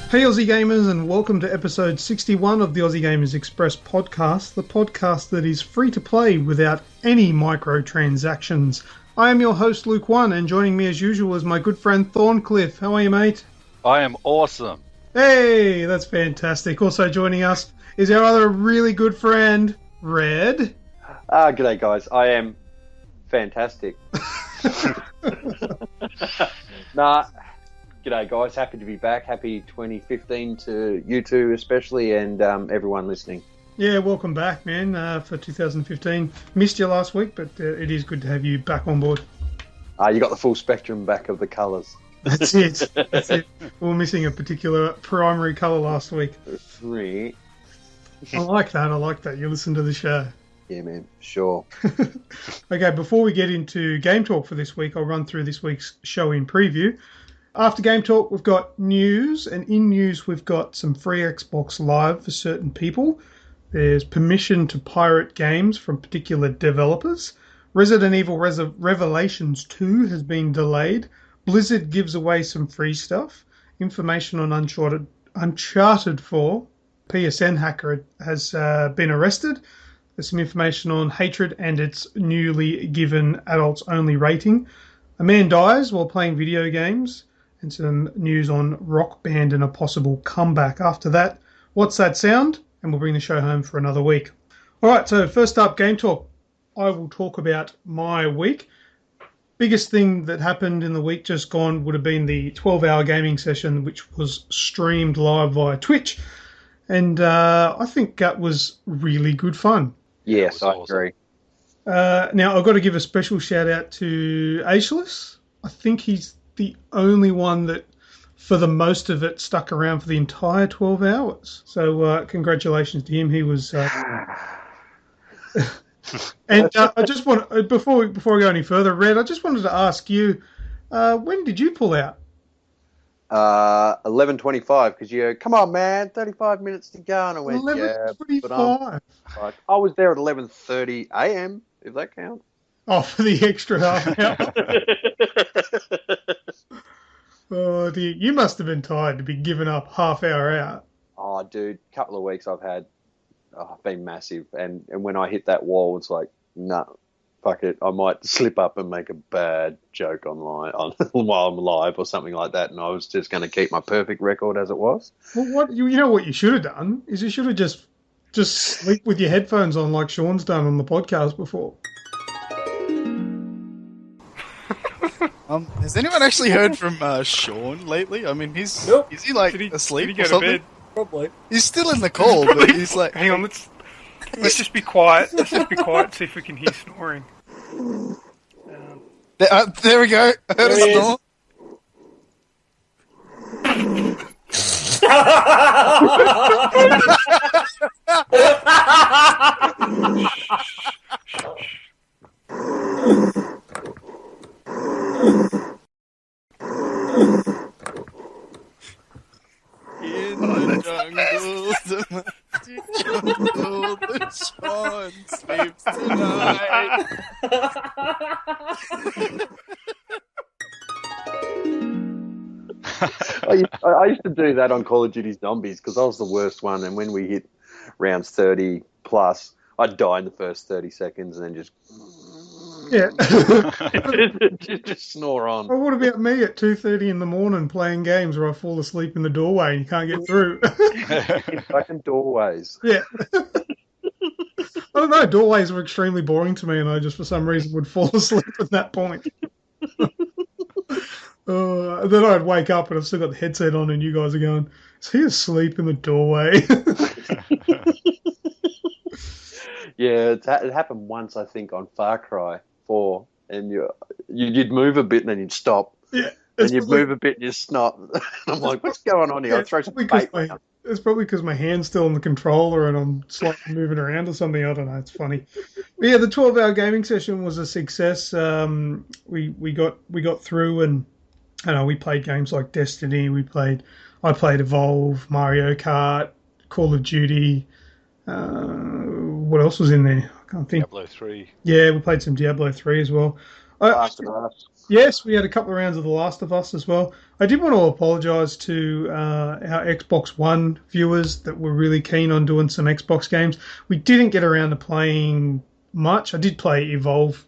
Hey Aussie Gamers, and welcome to episode 61 of the Aussie Gamers Express podcast, the podcast that is free to play without any microtransactions. I am your host LewkOne, and joining me as usual is my good friend Thorncliff. How are you, mate? I am awesome. Hey, that's fantastic. Also joining us is our other really good friend, Red. G'day guys, I am fantastic. G'day guys, happy to be back. Happy 2015 to you two especially, and everyone listening. Yeah, welcome back, man, for 2015. Missed you last week, but it is good to have you back on board. You got the full spectrum back of the colours. That's it. That's it. We were missing a particular primary colour last week. Right. I like that. You listen to the show. Yeah, man, sure. Okay, before we get into Game Talk for this week, I'll run through this week's show in preview. After Game Talk, we've got news, and in news, we've got some free Xbox Live for certain people. There's permission to pirate games from particular developers. Resident Evil Revelations 2 has been delayed. Blizzard gives away some free stuff. Information on Uncharted 4. PSN hacker has been arrested. There's some information on Hatred and its newly given adults-only rating. A man dies while playing video games. And some news on Rock Band and a possible comeback. After that, What's That Sound? And we'll bring the show home for another week. All right, so first up, Game Talk. I will talk about my week. Biggest thing that happened in the week just gone would have been the 12-hour gaming session, which was streamed live via Twitch. And I think that was really good fun. Yes, I agree. Now, I've got to give a special shout-out to Ageless. I think he's the only one that, for the most of it, stuck around for the entire 12 hours. So congratulations to him. He was... And I just want, before I go any further, Red, I just wanted to ask you, when did you pull out? 11:25, because you go, come on, man, 35 minutes to go. And I went, 11:25. I was there at 11:30 a.m., if that counts. Oh, for the extra half hour. Oh, dear. You must have been tired to be giving up half hour out. Oh, dude, couple of weeks I've been massive. And when I hit that wall, it's like, no, fuck it. I might slip up and make a bad joke online while I'm live or something like that. And I was just going to keep my perfect record as it was. Well, you know what you should have done is you should have just sleep with your headphones on like Sean's done on the podcast before. Has anyone actually heard from Sean lately? I mean, Nope. Is he like asleep or something? Bed? Probably. He's still in the call, but he's like... Hang on, let's just be quiet. Let's just be quiet and see if we can hear snoring. There we go. I heard a snore. In the jungle, the Sean sleeps tonight. I used to do that on Call of Duty Zombies because I was the worst one. And when we hit rounds 30 plus, I'd die in the first 30 seconds and then just... Yeah. just snore on. Well, what about me at 2:30 in the morning playing games where I fall asleep in the doorway and you can't get through? Fucking doorways. Yeah. I don't know, doorways were extremely boring to me and I just for some reason would fall asleep at that point. Then I'd wake up and I've still got the headset on and you guys are going, is he asleep in the doorway? Yeah, it happened once, I think, on Far Cry 4, and you'd move a bit and then you'd stop. Yeah. And you'd move a bit and you'd stop. I'm like, what's going on here? Yeah, I'll throw some bait down. It's probably because my hand's still on the controller and I'm slightly moving around or something. I don't know. It's funny. But yeah, the 12-hour gaming session was a success. We got through and we played games like Destiny. I played Evolve, Mario Kart, Call of Duty. What else was in there? I can't think. Diablo 3. Yeah, we played some Diablo 3 as well. Last of Us. Yes, we had a couple of rounds of The Last of Us as well. I did want to apologise to our Xbox One viewers that were really keen on doing some Xbox games. We didn't get around to playing much. I did play Evolve,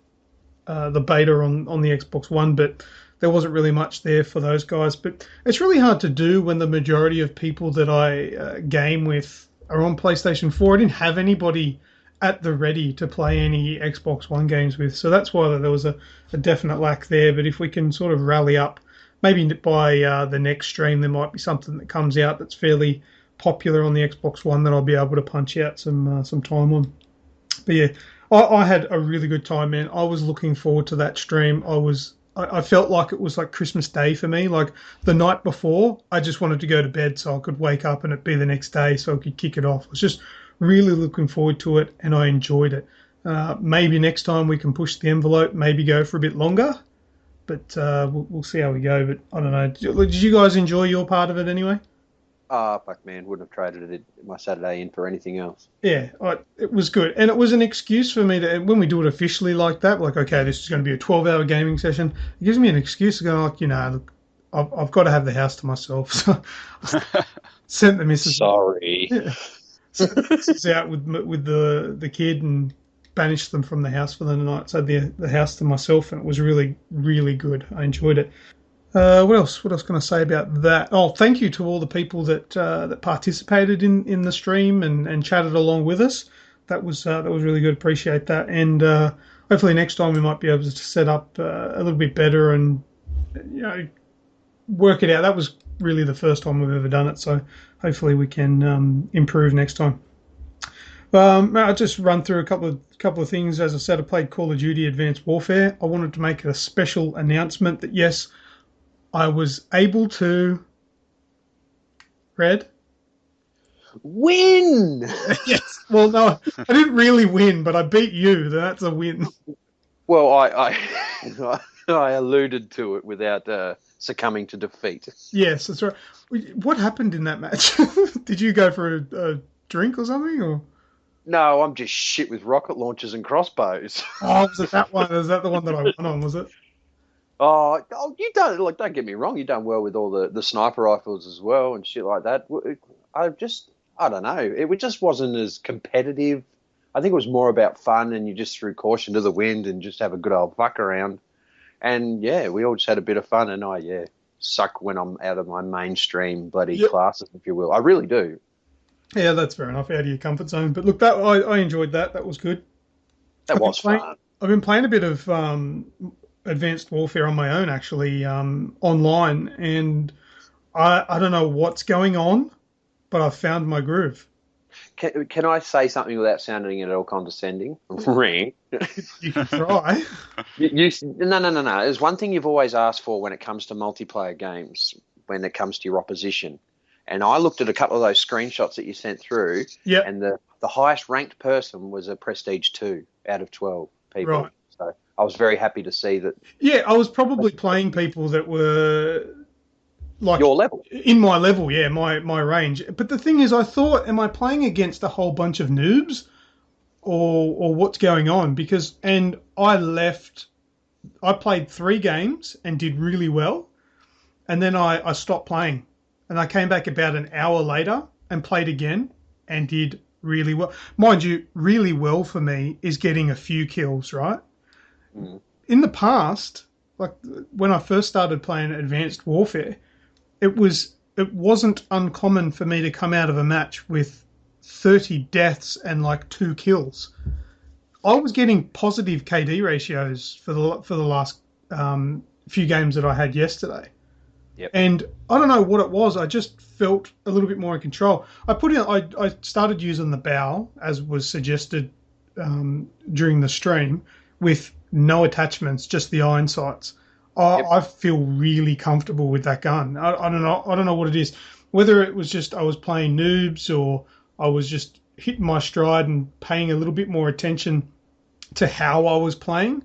the beta on the Xbox One, but there wasn't really much there for those guys. But it's really hard to do when the majority of people that I game with are on PlayStation 4. I didn't have anybody at the ready to play any Xbox One games with. So that's why there was a definite lack there. But if we can sort of rally up, maybe by the next stream, there might be something that comes out that's fairly popular on the Xbox One that I'll be able to punch out some time on. But yeah, I had a really good time, man. I was looking forward to that stream. I felt like it was like Christmas Day for me. Like the night before, I just wanted to go to bed so I could wake up and it be the next day so I could kick it off. I was just really looking forward to it, and I enjoyed it. Maybe next time we can push the envelope, maybe go for a bit longer, but we'll see how we go. But I don't know. Did you guys enjoy your part of it anyway? Fuck, man. Wouldn't have traded it my Saturday in for anything else. Yeah, it was good. And it was an excuse for me to, when we do it officially like that, like, okay, this is going to be a 12-hour gaming session, it gives me an excuse to go, like, look, I've got to have the house to myself. So I sent the missus. Sorry. Yeah. Out with the kid and banished them from the house for the night. So the house to myself, and it was really, really good. I enjoyed it. What else can I say about that? Oh, thank you to all the people that participated in the stream and chatted along with us. That was really good. Appreciate that. And hopefully next time we might be able to set up a little bit better and work it out. That was really the first time we've ever done it, so hopefully we can improve next time. I'll just run through a couple of things. As I said, I played Call of Duty Advanced Warfare. I wanted to make a special announcement that yes, I was able to win. Yes. Well, no, I didn't really win, but I beat you. That's a win. Well, I alluded to it without succumbing to defeat. Yes, that's right. What happened in that match? Did you go for a drink or something? Or no, I'm just shit with rocket launchers and crossbows. Oh, was it that one? Is that the one that I won on? Was it? Oh, you done, like, don't get me wrong, you've done well with all the sniper rifles as well and shit like that. I don't know. It just wasn't as competitive. I think it was more about fun, and you just threw caution to the wind and just have a good old fuck around. And yeah, we all just had a bit of fun, and I suck when I'm out of my mainstream bloody classes, if you will. I really do. Yeah, that's fair enough, out of your comfort zone. But look, I enjoyed that. That was good. That was fun. I've been playing a bit of Advanced Warfare on my own, actually, online, and I don't know what's going on, but I've found my groove. Can I say something without sounding at all condescending? Ring. You can try. No. There's one thing you've always asked for when it comes to multiplayer games, when it comes to your opposition. And I looked at a couple of those screenshots that you sent through, and the highest ranked person was a Prestige 2 out of 12 people. Right. So I was very happy to see that. Yeah, I was probably playing people that were like your level. In my level, yeah, my range. But the thing is, I thought, am I playing against a whole bunch of noobs? Or what's going on? And I played 3 games and did really well. And then I stopped playing. And I came back about an hour later and played again and did really well. Mind you, really well for me is getting a few kills, right? Mm. In the past, like when I first started playing Advanced Warfare, it wasn't uncommon for me to come out of a match with 30 deaths and like 2 kills. I was getting positive KD ratios for the last few games that I had yesterday. Yep. And I don't know what it was. I just felt a little bit more in control. I started using the bow, as was suggested during the stream, with no attachments, just the iron sights. I feel really comfortable with that gun. I don't know what it is. Whether it was just I was playing noobs or I was just hitting my stride and paying a little bit more attention to how I was playing.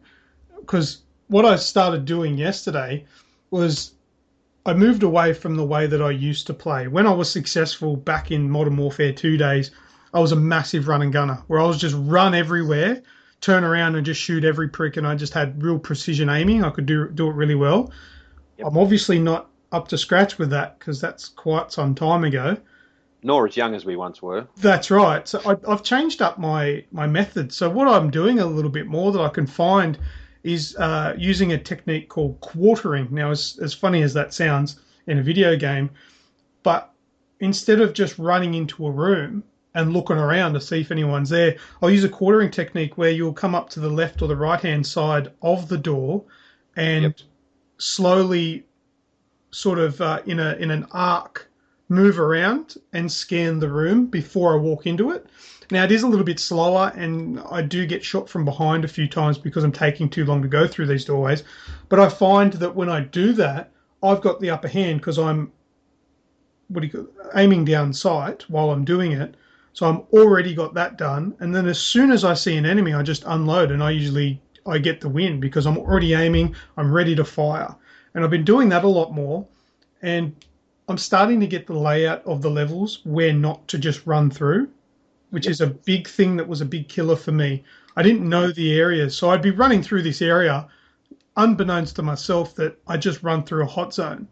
Because what I started doing yesterday was I moved away from the way that I used to play. When I was successful back in Modern Warfare 2 days, I was a massive run and gunner where I was just run everywhere, turn around and just shoot every prick, and I just had real precision aiming. I could do it really well. Yep. I'm obviously not up to scratch with that because that's quite some time ago. Nor as young as we once were. That's right. So I've changed up my method. So what I'm doing a little bit more that I can find is using a technique called quartering. Now, as funny as that sounds in a video game, but instead of just running into a room and looking around to see if anyone's there, I'll use a quartering technique where you'll come up to the left or the right-hand side of the door and slowly sort of in an arc move around and scan the room before I walk into it. Now, it is a little bit slower, and I do get shot from behind a few times because I'm taking too long to go through these doorways. But I find that when I do that, I've got the upper hand because I'm aiming down sight while I'm doing it. So I'm already got that done. And then as soon as I see an enemy, I just unload, and I get the win because I'm already aiming. I'm ready to fire. And I've been doing that a lot more. And I'm starting to get the layout of the levels where not to just run through, which is a big thing that was a big killer for me. I didn't know the areas. So I'd be running through this area unbeknownst to myself that I just run through a hot zone.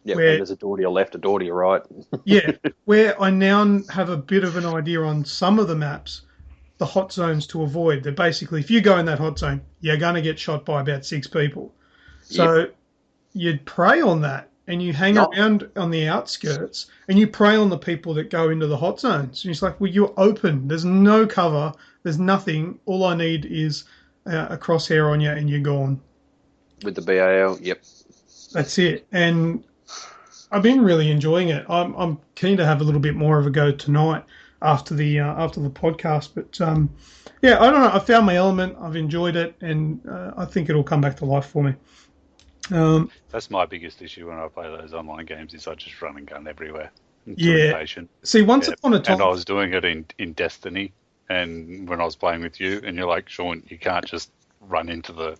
Yeah, where there's a door to your left, a door to your right. Yeah, where I now have a bit of an idea on some of the maps, the hot zones to avoid. That basically, if you go in that hot zone, you're going to get shot by about 6 people. So you'd prey on that. And you hang around on the outskirts and you prey on the people that go into the hot zones. And it's like, well, you're open. There's no cover. There's nothing. All I need is a crosshair on you and you're gone. With the BAL, yep. That's it. And I've been really enjoying it. I'm keen to have a little bit more of a go tonight after the podcast. But, I don't know. I found my element. I've enjoyed it. And I think it'll come back to life for me. That's my biggest issue when I play those online games is I just run and gun everywhere. See, once upon a time... And I was doing it in Destiny, and when I was playing with you, and you're like, Sean, you can't just run into the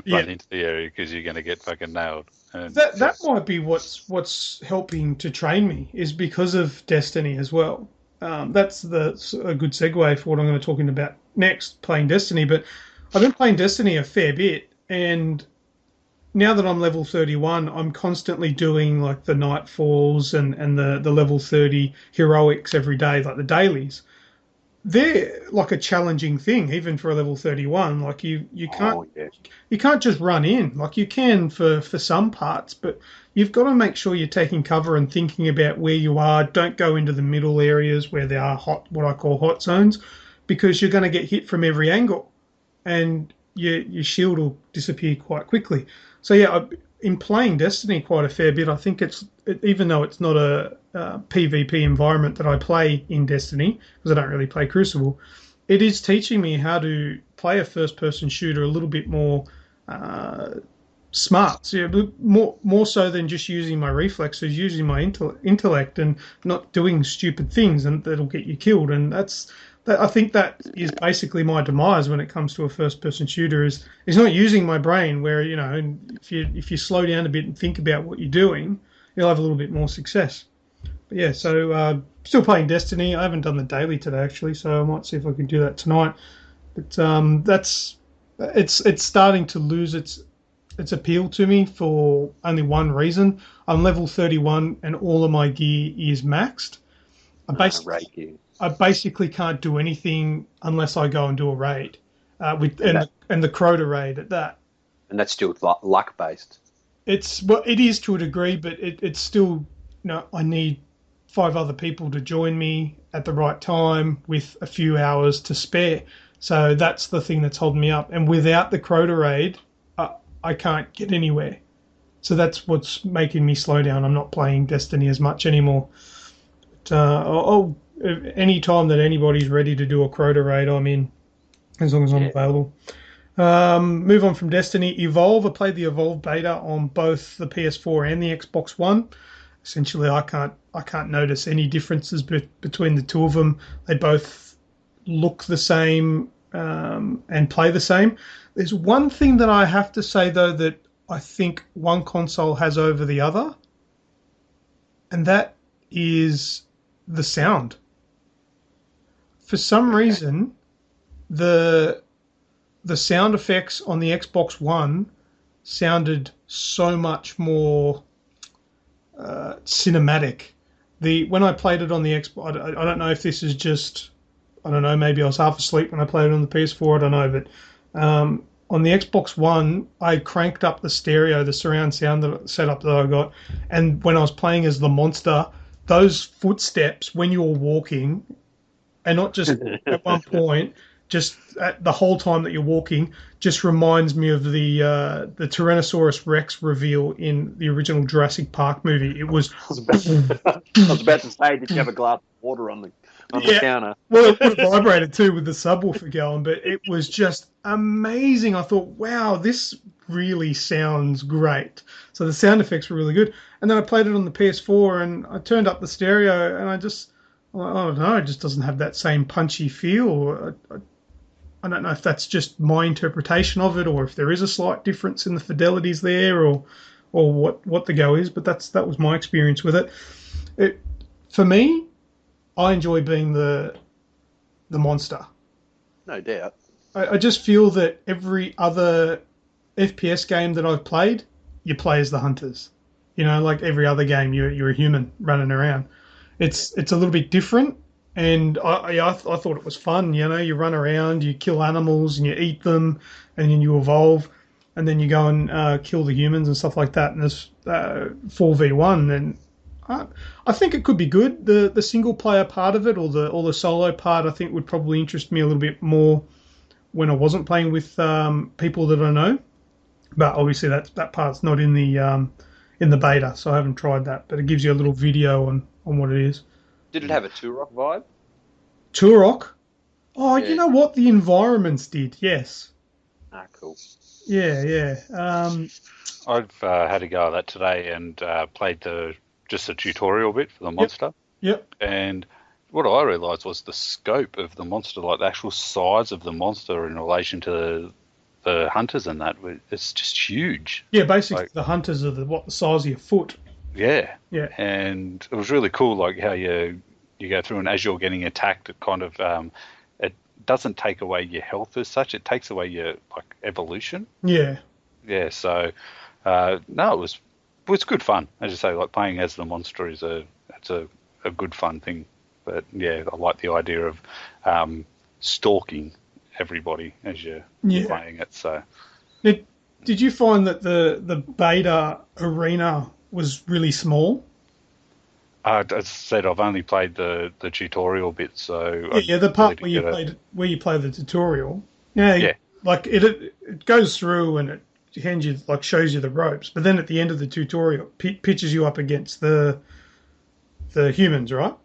into the area because you're going to get fucking nailed. And that might be what's helping to train me is because of Destiny as well. That's a good segue for what I'm going to talk about next, playing Destiny. But I've been playing Destiny a fair bit, and now that I'm level 31, I'm constantly doing like the nightfalls and the level 30 heroics every day, like the dailies. They're like a challenging thing, even for a level 31. Like you can't just run in. Like you can for some parts, but you've got to make sure you're taking cover and thinking about where you are. Don't go into the middle areas where there are what I call hot zones, because you're going to get hit from every angle, and your shield will disappear quite quickly. So yeah, in playing Destiny quite a fair bit, I think even though it's not a PvP environment that I play in Destiny, because I don't really play Crucible, it is teaching me how to play a first-person shooter a little bit more smart. So yeah, more so than just using my reflexes, using my intellect and not doing stupid things and that'll get you killed. And I think that is basically my demise when it comes to a first-person shooter. Is not using my brain. Where if you slow down a bit and think about what you're doing, you'll have a little bit more success. But yeah, so still playing Destiny. I haven't done the daily today actually, so I might see if I can do that tonight. But it's starting to lose its appeal to me for only one reason. I'm level 31 and all of my gear is maxed. I basically can't do anything unless I go and do a raid, and the Crota raid at that. And that's still luck based. It is to a degree, but it's still I need 5 other people to join me at the right time with a few hours to spare. So that's the thing that's holding me up. And without the Crota raid, I can't get anywhere. So that's what's making me slow down. I'm not playing Destiny as much anymore. But, any time that anybody's ready to do a Crota raid, I'm in, as long as I'm available. Move on from Destiny. Evolve. I played the Evolve beta on both the PS4 and the Xbox One. Essentially, I can't notice any differences between the two of them. They both look the same and play the same. There's one thing that I have to say, though, that I think one console has over the other, and that is the sound. For some reason, the sound effects on the Xbox One sounded so much more cinematic. When I played it on the Xbox, I don't know if this is just, I don't know, maybe I was half asleep when I played it on the PS4, I don't know, but on the Xbox One, I cranked up the stereo, the surround sound setup that I got, and when I was playing as the monster, those footsteps when you're walking, and not just at one point, just the whole time that you're walking, just reminds me of the Tyrannosaurus Rex reveal in the original Jurassic Park movie. It was. I was about to say, did you have a glass of water on the counter? Well, it would have vibrated too with the subwoofer going, but it was just amazing. I thought, wow, this really sounds great. So the sound effects were really good. And then I played it on the PS4 and I turned up the stereo and I don't know, it just doesn't have that same punchy feel. I don't know if that's just my interpretation of it or if there is a slight difference in the fidelities there or what the go is, but that was my experience with it. For me, I enjoy being the monster. No doubt. I just feel that every other FPS game that I've played, you play as the hunters. You know, like every other game, you're a human running around. It's a little bit different, and I thought it was fun. You know, you run around, you kill animals, and you eat them, and then you evolve, and then you go and kill the humans and stuff like that. And there's 4v1, and I think it could be good. The single player part of it, or the solo part, I think would probably interest me a little bit more when I wasn't playing with people that I know. But obviously that part's not in the beta, so I haven't tried that. But it gives you a little video on what it is. Did it have a Turok vibe? Turok? Oh, Yeah. You know what? The environments did, yes. Ah, cool. Yeah. I've had a go at that today and played just the tutorial bit for the monster. Yep. And what I realised was the scope of the monster, like the actual size of the monster in relation to the hunters and that, it's just huge. Yeah, basically Like, the hunters are the size of your foot. Yeah. Yeah. And it was really cool, like how you go through, and as you're getting attacked, it kind of it doesn't take away your health as such. It takes away your like evolution. Yeah. Yeah. So no, it was good fun. As you say, like playing as the monster is a good fun thing. But yeah, I like the idea of stalking everybody as you're playing it. So Did you find that the beta arena was really small? as I said, I've only played the tutorial bit, so The part where you play the tutorial. Yeah. Like it goes through and it hands you, like, shows you the ropes, but then at the end of the tutorial, pitches you up against the humans, right?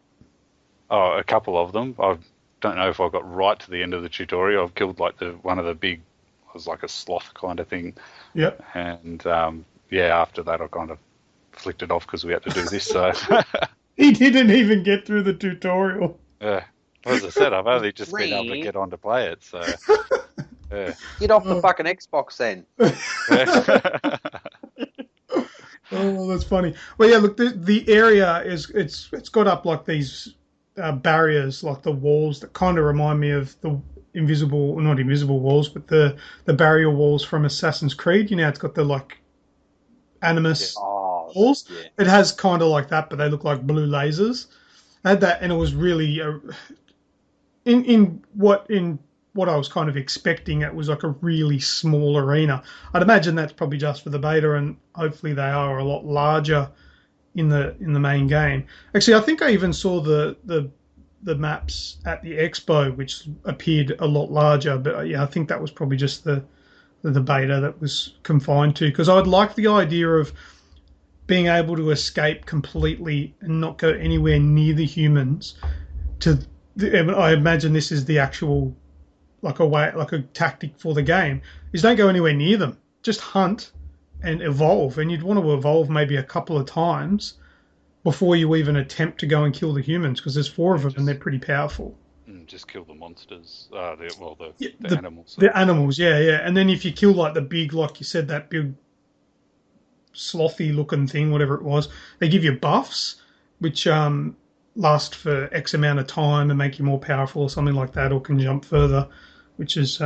Oh, a couple of them. I don't know if I got right to the end of the tutorial. I've killed like one of the big, it was like a sloth kind of thing. Yep. And after that I kind of flicked it off because we had to do this. So He didn't even get through the tutorial. yeah, as I said, I've only just been able to get on to play it. So yeah. Get off the fucking Xbox then. Oh, that's funny. Well, yeah, look, the area it's got up like these barriers, like the walls that kind of remind me of the not invisible walls, but the barrier walls from Assassin's Creed. You know, it's got the like animus walls. Yeah. It has kind of like that, but they look like blue lasers. I had that, and it was really in what I was kind of expecting. It was like a really small arena. I'd imagine that's probably just for the beta, and hopefully they are a lot larger in the main game. Actually, I think I even saw the maps at the expo, which appeared a lot larger. But yeah, I think that was probably just the beta that was confined to, because I'd like the idea of being able to escape completely and not go anywhere near the humans. I imagine this is the actual like a tactic for the game, is don't go anywhere near them. Just hunt and evolve, and you'd want to evolve maybe a couple of times before you even attempt to go and kill the humans, because there's 4 of them and they're pretty powerful. Just kill the monsters. The animals. The animals, yeah. And then if you kill like the big, like you said, that big slothy looking thing, whatever it was, they give you buffs, which last for X amount of time and make you more powerful or something like that, or can jump further. which is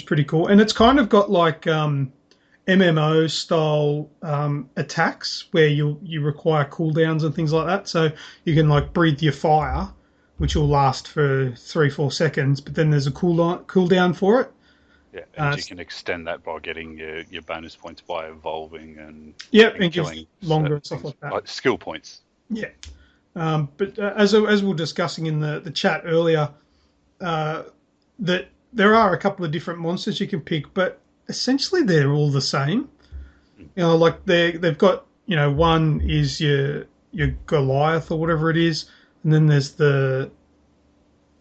pretty cool. And it's kind of got like MMO style attacks where you require cooldowns and things like that. So you can like breathe your fire, which will last for 3-4 seconds, but then there's a cooldown for it. Yeah, and you can extend that by getting your bonus points by evolving and and killing longer and stuff like that. Like skill points. Yeah. But as we were discussing in the chat earlier, that there are a couple of different monsters you can pick, but essentially they're all the same. Like they've got, one is your Goliath or whatever it is, and then there's the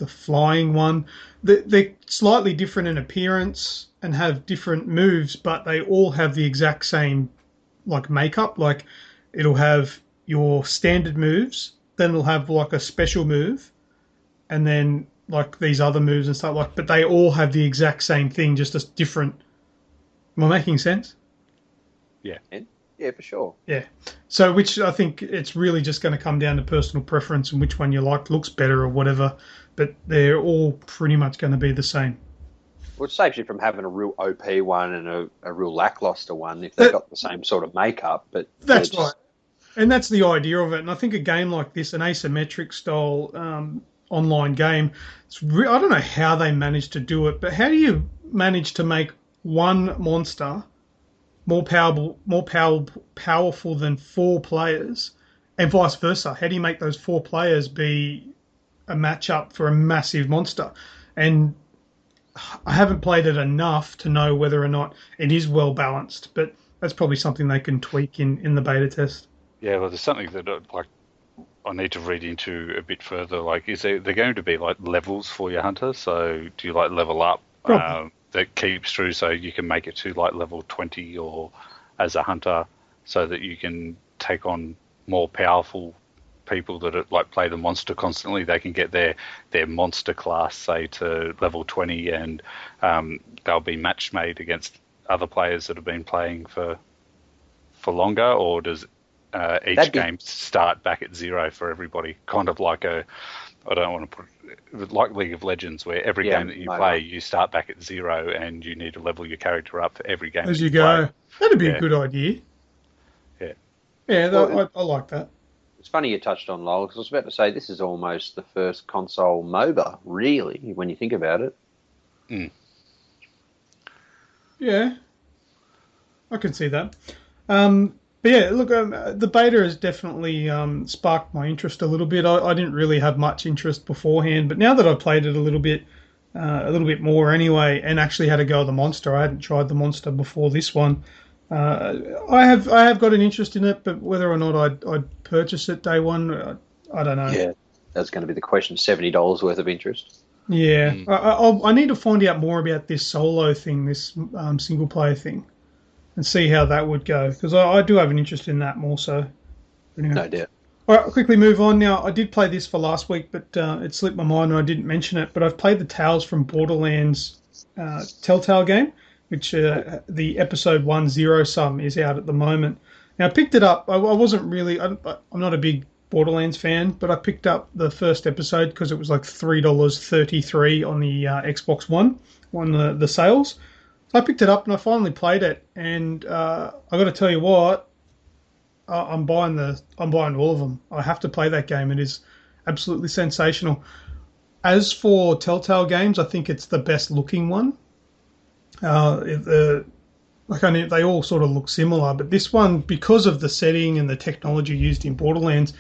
flying one. They're slightly different in appearance and have different moves, but they all have the exact same like makeup. Like it'll have your standard moves, then it'll have like a special move, and then like these other moves and stuff but they all have the exact same thing, just as different. Am I making sense? Yeah, for sure. Yeah. So which I think it's really just going to come down to personal preference and which one you like, looks better or whatever, but they're all pretty much going to be the same. Well, it saves you from having a real OP one and a real lackluster one if they've got the same sort of makeup. But that's right. And that's the idea of it. And I think a game like this, an asymmetric style online game, I don't know how they managed to do it, but how do you manage to make one monster more powerful than 4 players, and vice versa? How do you make those 4 players be a matchup for a massive monster? And I haven't played it enough to know whether or not it is well balanced, but that's probably something they can tweak in the beta test. Yeah, well, there's something that I need to read into a bit further. Like, is there going to be like levels for your hunter? So do you like level up? That keeps through, so you can make it to like level 20 or as a hunter, so that you can take on more powerful people that are, like play the monster constantly. They can get their monster class, say, to level 20, and they'll be match made against other players that have been playing for longer. Or does each game start back at 0 for everybody? Kind of like I don't want to put like League of Legends, where every game that you play, you start back at 0 and you need to level your character up for every game as you go. Play. That'd be a good idea. Yeah. Yeah, I like that. It's funny you touched on LoL, because I was about to say this is almost the first console MOBA, really, when you think about it. Mm. Yeah, I can see that. But yeah, look, the beta has definitely sparked my interest a little bit. I didn't really have much interest beforehand, but now that I've played it a little bit more anyway, and actually had a go at the monster, I hadn't tried the monster before this one. I have got an interest in it, but whether or not I'd purchase it day one, I don't know. Yeah, that's going to be the question. $70 worth of interest. Yeah, I need to find out more about this solo thing, this single player thing, and see how that would go, because I do have an interest in that more so. Anyway. No doubt. All right, I'll quickly move on now. I did play this for last week, but it slipped my mind and I didn't mention it. But I've played the Tales from Borderlands Telltale game, which the episode 1 Zero Sum is out at the moment. Now, I picked it up. I wasn't really... I'm not a big Borderlands fan, but I picked up the first episode because it was like $3.33 on the Xbox One on the sales. So I picked it up and I finally played it, and I got to tell you what, I'm buying all of them. I have to play that game. It is absolutely sensational. As for Telltale games, I think it's the best looking one. They all sort of look similar, but this one, because of the setting and the technology used in Borderlands,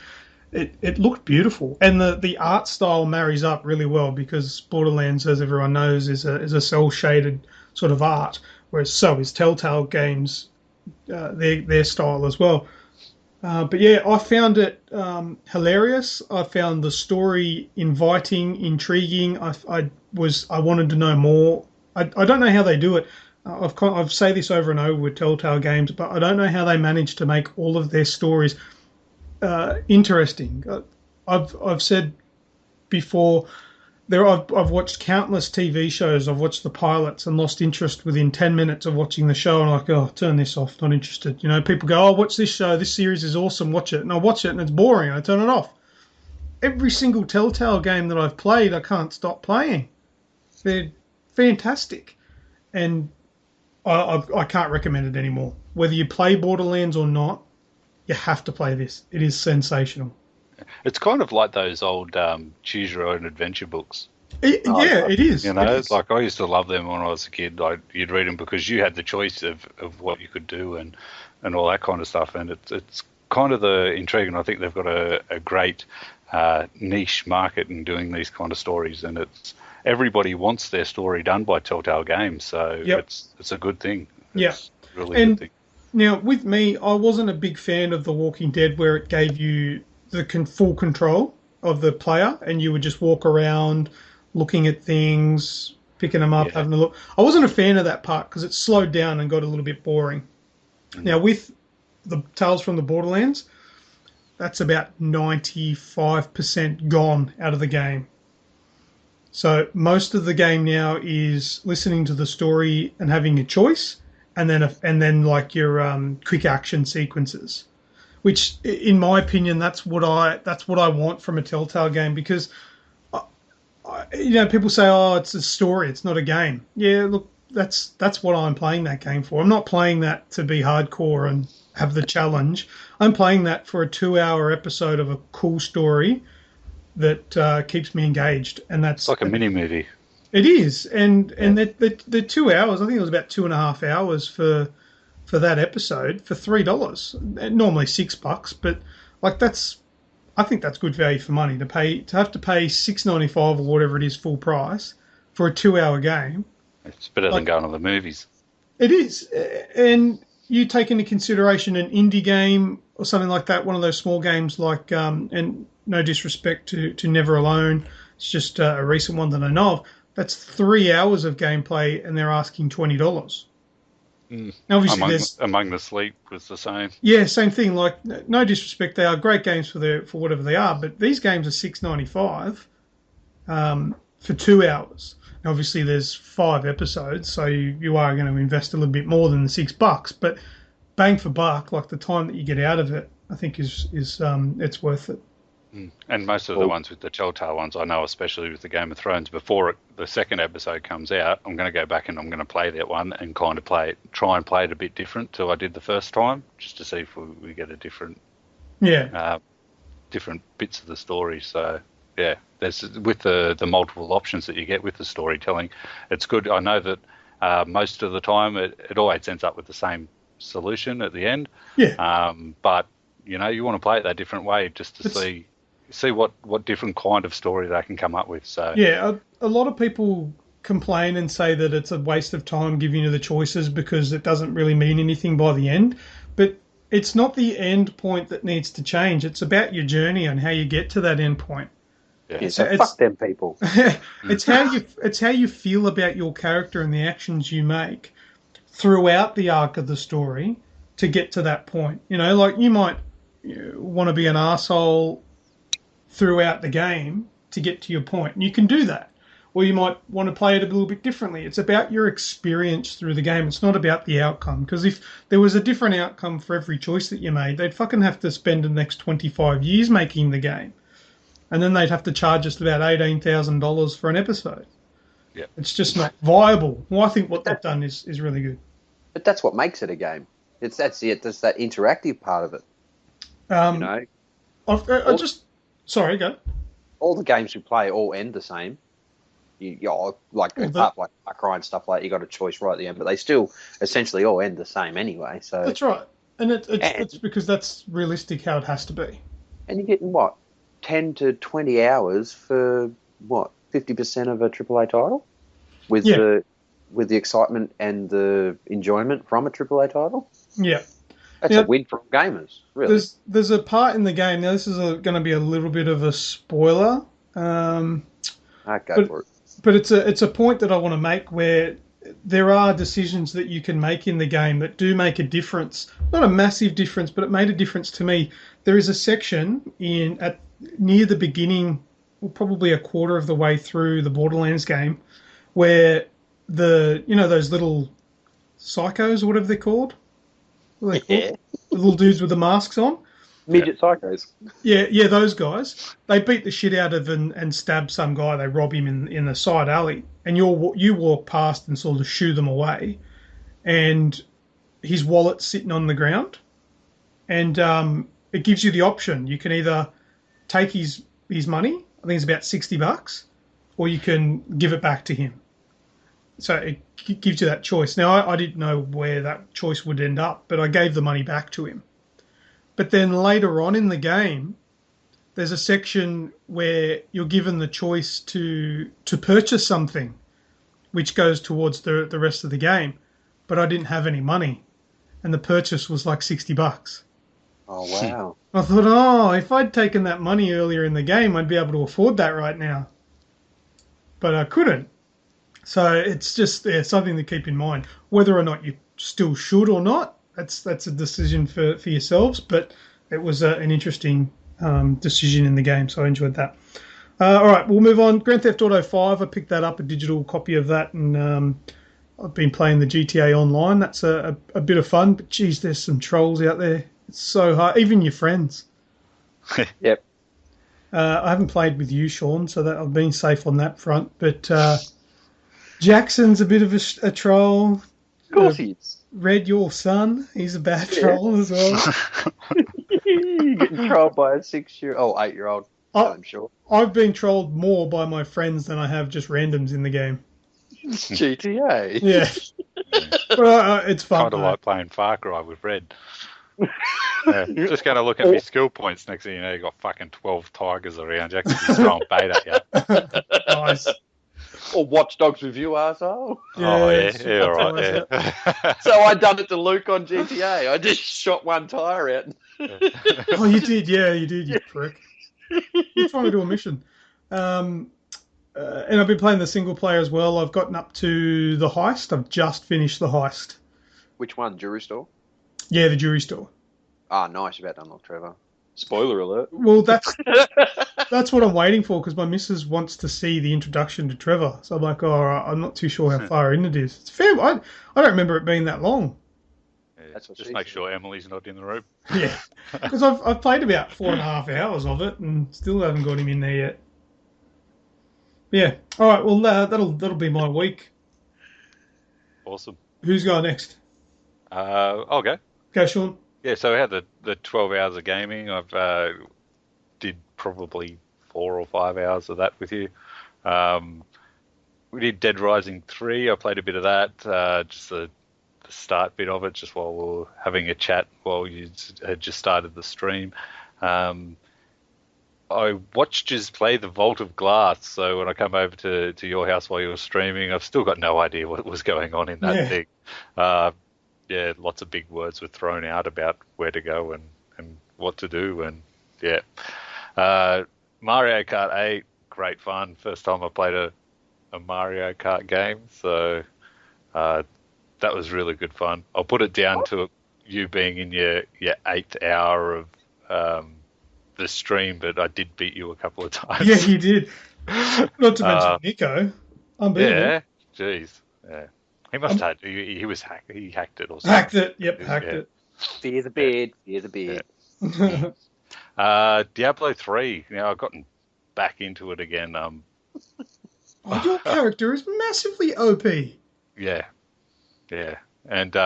it looked beautiful, and the art style marries up really well, because Borderlands, as everyone knows, is a cel shaded sort of art, whereas so is Telltale games, their style as well. But yeah, I found it hilarious. I found the story inviting, intriguing. I wanted to know more. I don't know how they do it. I've said this over and over with Telltale games, but I don't know how they manage to make all of their stories interesting. I've said before, I've watched countless TV shows. I've watched the pilots and lost interest within 10 minutes of watching the show, and I'm like, oh, turn this off, not interested. You know, people go, oh, watch this show, this series is awesome, watch it. And I watch it and it's boring, and I turn it off. Every single Telltale game that I've played, I can't stop playing. They're fantastic. And I can't recommend it anymore. Whether you play Borderlands or not, you have to play this. It is sensational. It's kind of like those old choose your own adventure books. It is. You know, like I used to love them when I was a kid. Like you'd read them because you had the choice of what you could do and all that kind of stuff. And it's kind of the intriguing. I think they've got a great niche market in doing these kind of stories, and everybody wants their story done by Telltale Games. So it's a good thing. It's really good thing. Now, with me, I wasn't a big fan of The Walking Dead, where it gave you the full control of the player, and you would just walk around looking at things, picking them up, having a look. I wasn't a fan of that part because it slowed down and got a little bit boring. Now, with the Tales from the Borderlands, that's about 95% gone out of the game. So most of the game now is listening to the story and having a choice, and then like your quick action sequences, which, in my opinion, that's what I want from a Telltale game, because people say, oh, it's a story, it's not a game. Yeah, look, that's what I'm playing that game for. I'm not playing that to be hardcore and have the challenge. I'm playing that for a 2-hour episode of a cool story that keeps me engaged, and that's like a mini movie. It is, and the 2 hours. I think it was about 2.5 hours for that episode for $3. Normally $6, but like I think that's good value for money to have to pay $6.95 or whatever it is full price for a 2-hour game. It's better than going to the movies. It is, and you take into consideration an indie game or something like that, one of those small games like, and no disrespect to Never Alone, it's just a recent one that I know of. That's 3 hours of gameplay, and they're asking $20. Now, obviously, Among the Sleep was the same. Yeah, same thing. Like, no disrespect, they are great games for whatever they are, but these games are $6.95 for 2 hours. Now, obviously, there's 5 episodes, so you are going to invest a little bit more than the $6, but bang for buck, like the time that you get out of it, I think is it's worth it. And most of the ones with the Telltale ones, I know, especially with the Game of Thrones, before the second episode comes out, I'm going to go back and I'm going to play that one and kind of try and play it a bit different to I did the first time, just to see if we get a different bits of the story. So, yeah, there's with the multiple options that you get with the storytelling, it's good. I know that most of the time it always ends up with the same solution at the end. Yeah. But, you want to play it that different way just to see what different kind of story they can come up with. So yeah, a lot of people complain and say that it's a waste of time giving you the choices because it doesn't really mean anything by the end. But it's not the end point that needs to change. It's about your journey and how you get to that end point. Yeah, so fuck them people. It's how you feel about your character and the actions you make throughout the arc of the story to get to that point. Like you might want to be an arsehole throughout the game to get to your point. And you can do that. Or you might want to play it a little bit differently. It's about your experience through the game. It's not about the outcome. Because if there was a different outcome for every choice that you made, they'd fucking have to spend the next 25 years making the game. And then they'd have to charge us about $18,000 for an episode. Yeah. It's just not viable. Well, I think what they've done is really good. But that's what makes it a game. That's it. That's that interactive part of it. I just... Sorry, go. All the games we play all end the same. Apart like Far Cry and stuff like that, you got a choice right at the end, but they still essentially all end the same anyway. So that's right, and it's because that's realistic how it has to be. And you're getting 10 to 20 hours for 50% of a AAA title, with the excitement and the enjoyment from a AAA title. Yeah. That's a win for gamers, really. There's a part in the game, now this is going to be a little bit of a spoiler. Go for it. But it's a point that I want to make where there are decisions that you can make in the game that do make a difference. Not a massive difference, but it made a difference to me. There is a section near the beginning, or probably a quarter of the way through the Borderlands game, where those little psychos or whatever they're called. The little dudes with the masks on. Midget psychos. Yeah, those guys. They beat the shit out of and stab some guy. They rob him in the side alley. and you walk past and sort of shoo them away, and his wallet's sitting on the ground, and it gives you the option. You can either take his money, I think it's about $60, or you can give it back to him. So it gives you that choice. Now, I didn't know where that choice would end up, but I gave the money back to him. But then later on in the game, there's a section where you're given the choice to purchase something, which goes towards the rest of the game. But I didn't have any money, and the purchase was like $60. Oh, wow. I thought, if I'd taken that money earlier in the game, I'd be able to afford that right now. But I couldn't. So it's just something to keep in mind. Whether or not you still should or not, that's a decision for yourselves. But it was an interesting decision in the game, so I enjoyed that. All right, we'll move on. Grand Theft Auto 5, I picked that up, a digital copy of that, and I've been playing the GTA Online. That's a bit of fun, but geez, there's some trolls out there. It's so hard, even your friends. Yep. I haven't played with you, Sean, so that I've been safe on that front. But Jackson's a bit of a troll. Of course he is. Red, your son, he's a bad troll as well. You're getting trolled by a 8-year-old, I'm sure. I've been trolled more by my friends than I have just randoms in the game. GTA. Yeah. Well, it's fun. Kind of like playing Far Cry with Red. Just going to look at my skill points. Next thing you know, you got fucking 12 tigers around. You actually just throwing bait at you. Nice. Or Watch Dogs with you, arsehole. Yeah, all right. Yeah. So I done it to Luke on GTA. I just shot one tyre out. Oh, you did? Yeah, you did, you prick. We're trying to do a mission. And I've been playing the single player as well. I've gotten up to the heist. I've just finished the heist. Which one? Jewelry store? Yeah, the jewelry store. Ah, nice. You're about to unlock Trevor. Spoiler alert. Well, that's what I'm waiting for, because my missus wants to see the introduction to Trevor. So I'm like, I'm not too sure how far in it is. It's fair. I don't remember it being that long. Yeah, That's what just she make said. sure Emily's not in the room. Yeah, because I've played about 4.5 hours of it and still haven't got him in there yet. Yeah. All right. Well, that'll be my week. Awesome. Who's going next? I'll go. Go, Sean. Yeah, so we had the 12 hours of gaming. I've did probably 4 or 5 hours of that with you. We did Dead Rising 3. I played a bit of that, just the start bit of it, just while we were having a chat while you had just started the stream. I watched you play the Vault of Glass, so when I come over to your house while you were streaming, I've still got no idea what was going on in that thing. Yeah, lots of big words were thrown out about where to go and what to do, and yeah. Mario Kart 8, great fun. First time I played a Mario Kart game, so that was really good fun. I'll put it down to you being in your 8th hour of the stream, but I did beat you a couple of times. Yeah, you did. Not to mention Nico. Unbelievable. Yeah, jeez. Yeah. He must have. He was hacked. He hacked it or something. Hacked it. Yep, hacked it. Fear the beard. Fear the beard. Diablo 3. Now I've gotten back into it again. Your character is massively OP. Yeah. And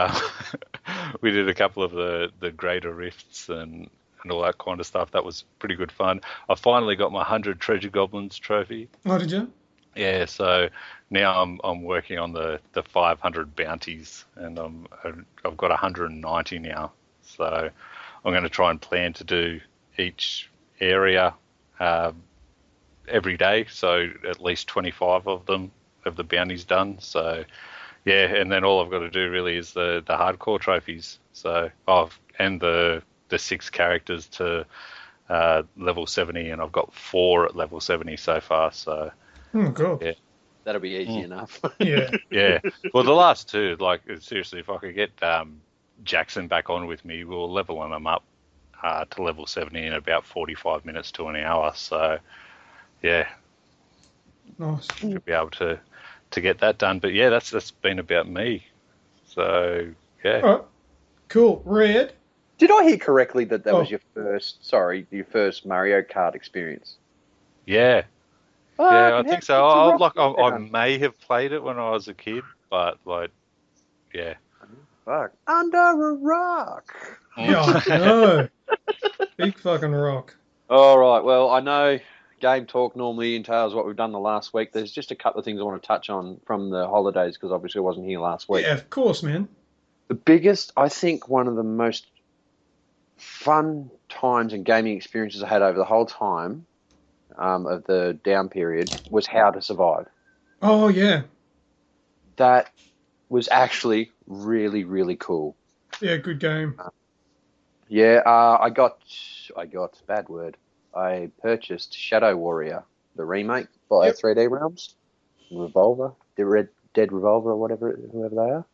we did a couple of the greater rifts and all that kind of stuff. That was pretty good fun. I finally got my 100 Treasure Goblins trophy. Oh, did you? Yeah, so now I'm working on the 500 bounties, and I've got 190 now. So I'm going to try and plan to do each area every day, so at least 25 of the bounties done. So yeah, and then all I've got to do really is the hardcore trophies. So and the 6 characters to level 70, and I've got 4 at level 70 so far. So. Oh, cool. Yeah. That'll be easy enough. Yeah. Yeah. Well, the last 2, like, seriously, if I could get Jackson back on with me, we'll leveling them up to level 70 in about 45 minutes to an hour. So, yeah. Nice. Should be able to get that done. But, yeah, that's been about me. So, yeah. All right. Cool. Red. Did I hear correctly that was your first Mario Kart experience? Yeah. Yeah, I think so. I Rockband. may have played it when I was a kid, but like, yeah. Fuck. Under a rock. Yeah, no. Big fucking rock. All right. Well, I know Game Talk normally entails what we've done the last week. There's just a couple of things I want to touch on from the holidays because obviously I wasn't here last week. Yeah, of course, man. The biggest, I think, one of the most fun times and gaming experiences I had over the whole time of the down period was How to Survive. Oh, yeah. That was actually really, really cool. Yeah, good game. Yeah, I bad word. I purchased Shadow Warrior, the remake by 3D Realms, Revolver, the Red Dead Revolver or whoever they are.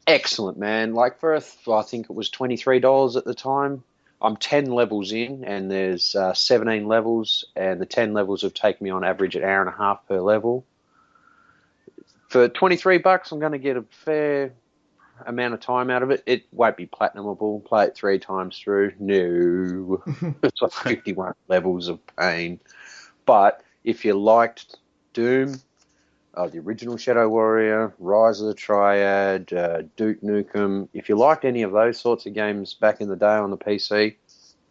Excellent, man. Like I think it was $23 at the time. I'm 10 levels in, and there's 17 levels, and the 10 levels have taken me on average an hour and a half per level. For $23, I'm going to get a fair amount of time out of it. It won't be platinumable. Play it 3 times through. No. It's like 51 levels of pain. But if you liked Doom, the original Shadow Warrior, Rise of the Triad, Duke Nukem, if you liked any of those sorts of games back in the day on the PC,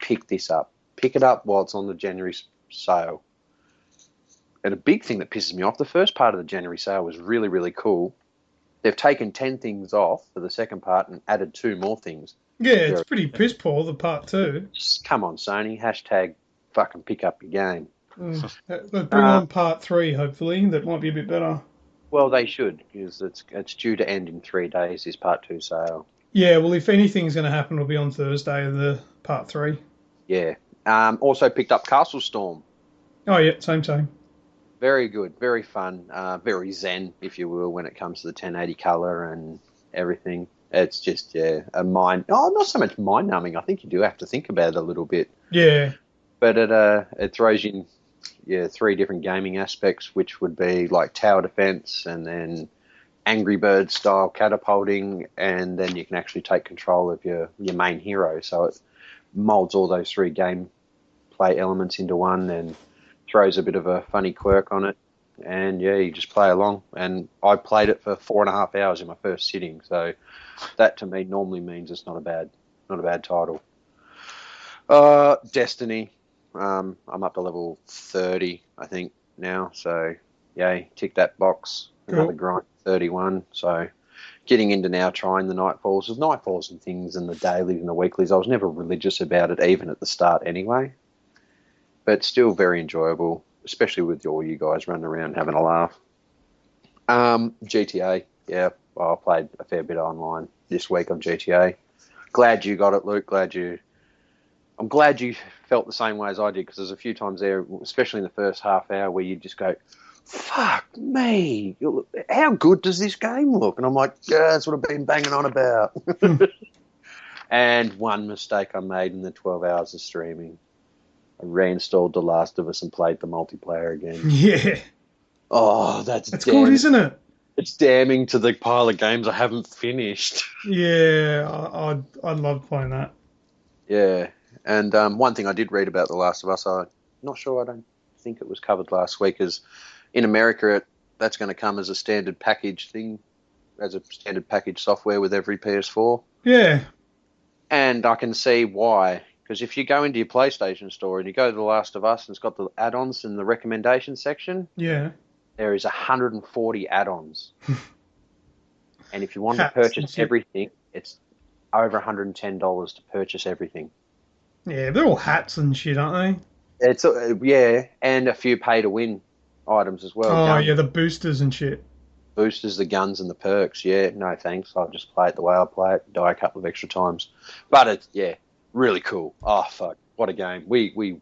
pick this up. Pick it up while it's on the January sale. And a big thing that pisses me off, the first part of the January sale was really, really cool. They've taken 10 things off for the second part and added 2 more things. Yeah, it's pretty piss poor, the part 2. Just come on, Sony. Hashtag fucking pick up your game. They'll bring on part 3, hopefully. That might be a bit better. Well, they should, because it's due to end in 3 days, this part 2 sale. Yeah, well, if anything's going to happen, it'll be on Thursday, the part 3. Yeah. Also picked up Castle Storm. Oh, yeah, same. Very good, very fun, very zen, if you will, when it comes to the 1080 color and everything. It's just, not so much mind-numbing. I think you do have to think about it a little bit. Yeah. But it throws in, 3 different gaming aspects, which would be like tower defense and then Angry Bird style catapulting, and then you can actually take control of your main hero. So it molds all those 3 gameplay elements into one and throws a bit of a funny quirk on it, and you just play along. And I played it for 4.5 hours in my first sitting, so that to me normally means it's not a bad title. Destiny, I'm up to level 30, I think now, so yay, tick that box. Cool. Another grind, 31. So getting into now trying the Nightfalls. There's Nightfalls and things and the dailies and the weeklies. I was never religious about it, even at the start anyway. But still very enjoyable, especially with all you guys running around having a laugh. GTA, I played a fair bit online this week on GTA. Glad you got it, Luke. I'm glad you felt the same way as I did, because there's a few times there, especially in the first half hour, where you just go, fuck me, how good does this game look? And I'm like, yeah, that's what I've been banging on about. And one mistake I made in the 12 hours of streaming. I reinstalled The Last of Us and played the multiplayer again. Yeah. Oh, that's good, isn't it? It's damning to the pile of games I haven't finished. Yeah, I love playing that. Yeah, and one thing I did read about The Last of Us, I'm not sure, I don't think it was covered last week, is in America that's going to come as a standard package thing, as a standard package software with every PS4. Yeah. And I can see why. Because if you go into your PlayStation store and you go to The Last of Us and it's got the add-ons in the recommendation section, there is 140 add-ons. And if you want to purchase everything, it's over $110 to purchase everything. Yeah, they're all hats and shit, aren't they? It's and a few pay-to-win items as well. Oh, yeah, the boosters and shit. Boosters, the guns and the perks. Yeah, no thanks. I'll just play it the way I play it, die a couple of extra times. But it's, really cool. Oh, fuck. What a game. We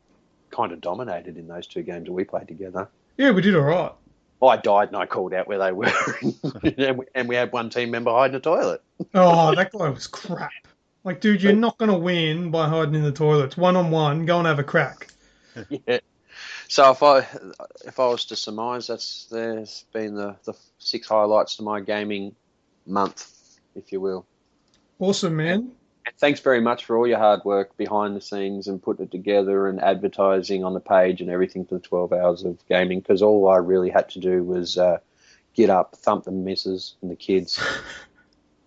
kind of dominated in those 2 games that we played together. Yeah, we did all right. I died and I called out where they were. and we had one team member hide in the toilet. Oh, that guy was crap. Like, dude, you're not going to win by hiding in the toilets. 1-on-1, go and have a crack. Yeah. So if I was to surmise, there's been the 6 highlights to my gaming month, if you will. Awesome, man. And thanks very much for all your hard work behind the scenes and putting it together and advertising on the page and everything for the 12 hours of gaming, because all I really had to do was get up, thump the missus and the kids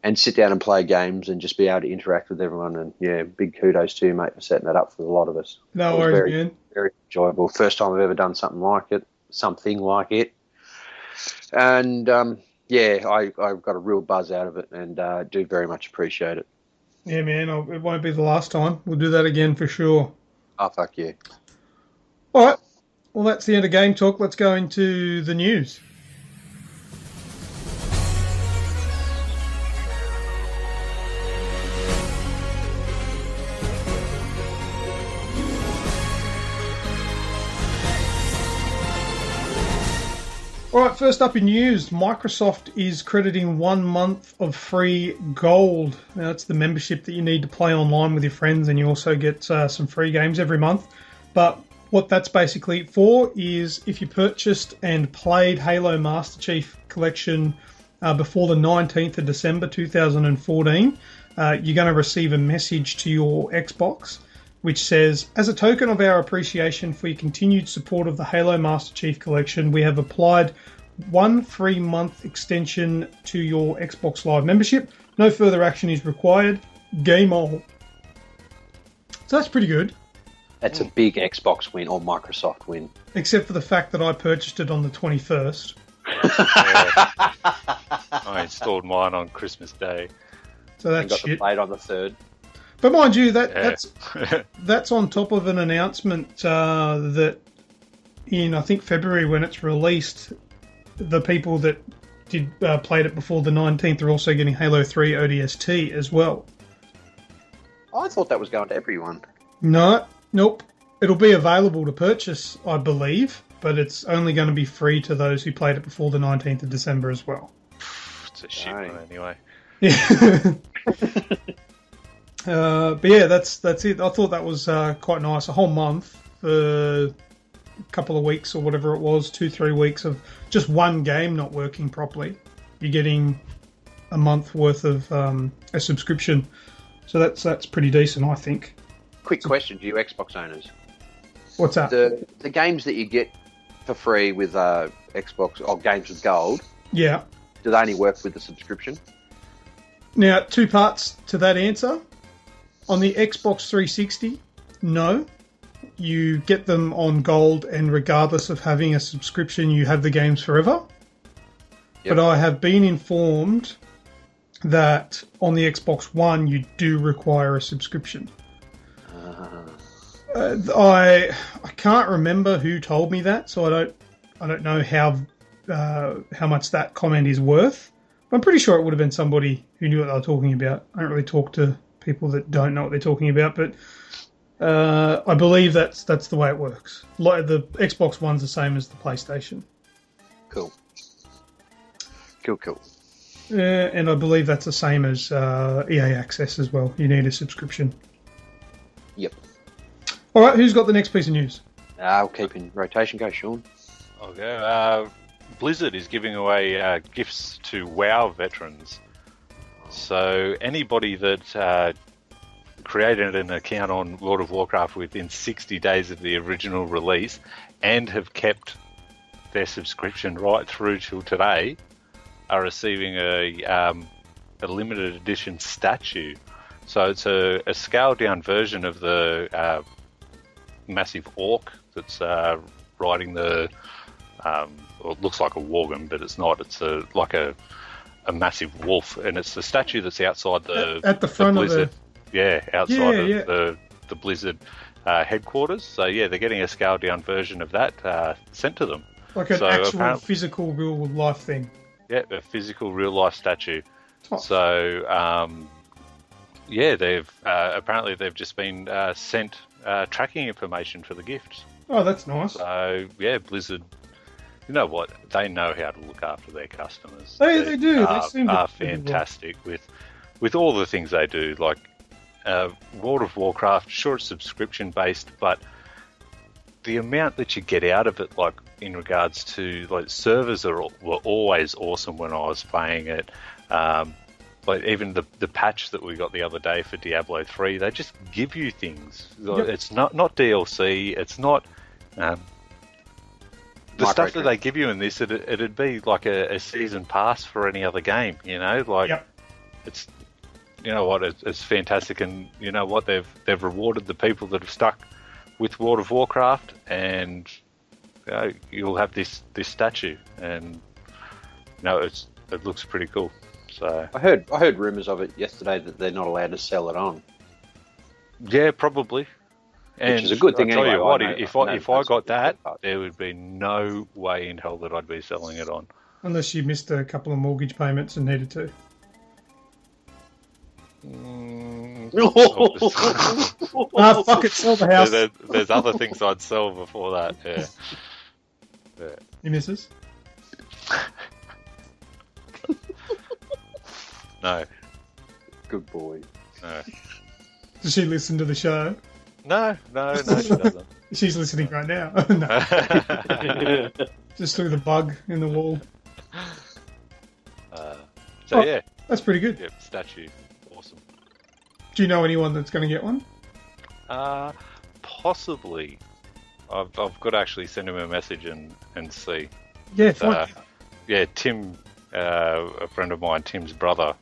and sit down and play games and just be able to interact with everyone. And, yeah, big kudos to you, mate, for setting that up for a lot of us. No worries, man. Very enjoyable. First time I've ever done something like it. And, I've got a real buzz out of it and do very much appreciate it. Yeah, man, it won't be the last time. We'll do that again for sure. Oh, fuck yeah. All right. Well, that's the end of Game Talk. Let's go into the news. All right, first up in news, Microsoft is crediting 1 month of free gold. Now, that's the membership that you need to play online with your friends, and you also get some free games every month. But what that's basically for is if you purchased and played Halo Master Chief Collection before the 19th of December 2014, you're going to receive a message to your Xbox which says, as a token of our appreciation for your continued support of the Halo Master Chief Collection, we have applied 1 free month extension to your Xbox Live membership. No further action is required. Game on. So that's pretty good. That's a big Xbox win or Microsoft win. Except for the fact that I purchased it on the 21st. I installed mine on Christmas Day. So that's got shit. To play it on the 3rd. But mind you, that's on top of an announcement that in, I think, February when it's released, the people that did played it before the 19th are also getting Halo 3 ODST as well. I thought that was going to everyone. Nope. It'll be available to purchase, I believe, but it's only going to be free to those who played it before the 19th of December as well. It's a shit one anyway. Yeah. But yeah, that's it. I thought that was quite nice. A whole month for a couple of weeks or whatever it was, 2-3 weeks of just one game not working properly. You're getting a month worth of a subscription, so that's pretty decent, I think. Quick question to you Xbox owners. What's that? The games that you get for free with Xbox or games with gold. Yeah. Do they only work with the subscription? Now, 2 parts to that answer. On the Xbox 360, no. You get them on gold, and regardless of having a subscription, you have the games forever. Yep. But I have been informed that on the Xbox One, you do require a subscription. I can't remember who told me that, so I don't know how much that comment is worth. I'm pretty sure it would have been somebody who knew what they were talking about. I don't really talk to people that don't know what they're talking about, but I believe that's the way it works. The Xbox One's the same as the PlayStation. Cool. And I believe that's the same as EA Access as well. You need a subscription. Yep. All right, who's got the next piece of news? I'll keep in rotation. Go, Sean. Okay. Blizzard is giving away gifts to WoW veterans. So anybody that created an account on World of Warcraft within 60 days of the original release and have kept their subscription right through till today are receiving a limited edition statue. So it's a scaled down version of the massive orc that's riding the... it looks like a worgen, but it's not. It's like a massive wolf, and it's the statue that's outside at the front Blizzard. of the... outside of the Blizzard headquarters. So yeah, they're getting a scaled down version of that sent to them. Like an actual physical real life thing. Yeah, a physical real life statue. Oh. So they've apparently they've just been sent tracking information for the gifts. Oh, that's nice. So yeah, Blizzard. You know what? They know how to look after their customers. They do. They seem to are fantastic with all the things they do. Like World of Warcraft, sure, it's subscription based, but the amount that you get out of it, like in regards to like servers were always awesome when I was playing it. like even the patch that we got the other day for Diablo 3, they just give you things. Yep. It's not DLC. It's not the stuff that they give you in this. It'd be like a season pass for any other game. You know, like Yep. it's what it's fantastic, and you know what they've rewarded the people that have stuck with World of Warcraft, and you'll have this statue, and it looks pretty cool. So I heard rumours of it yesterday that they're not allowed to sell it on. Yeah, probably. And which is a good thing. I'll tell anyway, you what, I if I got that, there would be no way in hell that I'd be selling it on. Unless you missed a couple of mortgage payments and needed to. Fuck it, sell the house. There's other things I'd sell before that. Yeah. Your missus? No. Good boy. No. Does she listen to the show? No, she doesn't. She's listening right now. No. Just through the bug in the wall. Yeah. That's pretty good. Yep, statue. Awesome. Do you know anyone that's going to get one? Possibly. I've got to actually send him a message and see. Yeah, fine. Yeah, Tim, a friend of mine, Tim's brother,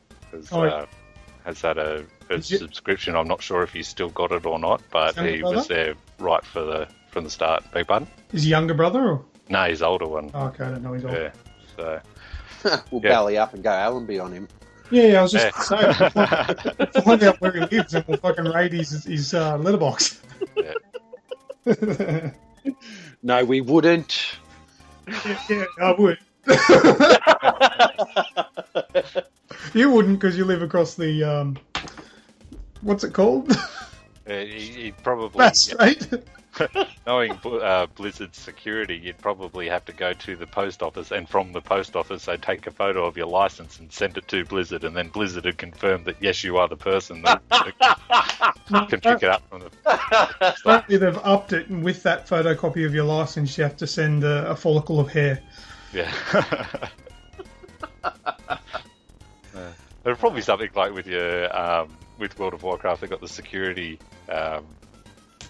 has had a subscription. I'm not sure if he's still got it or not, but he was there right from the start. Beg pardon? His younger brother? Or? No, his older one. Oh, okay, I don't know his older. Yeah, so... We'll belly up and go Allenby on him. Yeah, I was just saying, find out where he lives and we'll fucking raid his letterbox. Yeah. No, we wouldn't. Yeah, I would. You wouldn't because you live across the, what's it called? He'd probably... That's right. Knowing Blizzard's security, you'd probably have to go to the post office, and from the post office they'd take a photo of your license and send it to Blizzard, and then Blizzard would confirm that yes, you are the person that can pick it up from the... Apparently they've upped it, and with that photocopy of your license you have to send a follicle of hair. Yeah. There's probably something like with your with World of Warcraft, they've got the security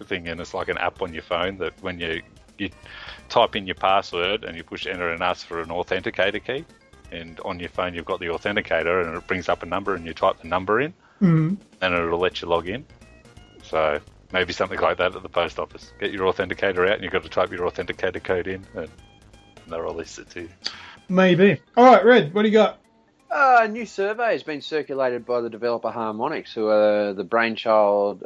thing, and it's like an app on your phone that when you type in your password and you push enter and ask for an authenticator key, and on your phone you've got the authenticator and it brings up a number and you type the number in, and it'll let you log in. So maybe something like that at the post office. Get your authenticator out and you've got to type your authenticator code in, and they'll release it to you. Maybe. Alright, Red, what do you got? A new survey has been circulated by the developer Harmonix, who are their brainchild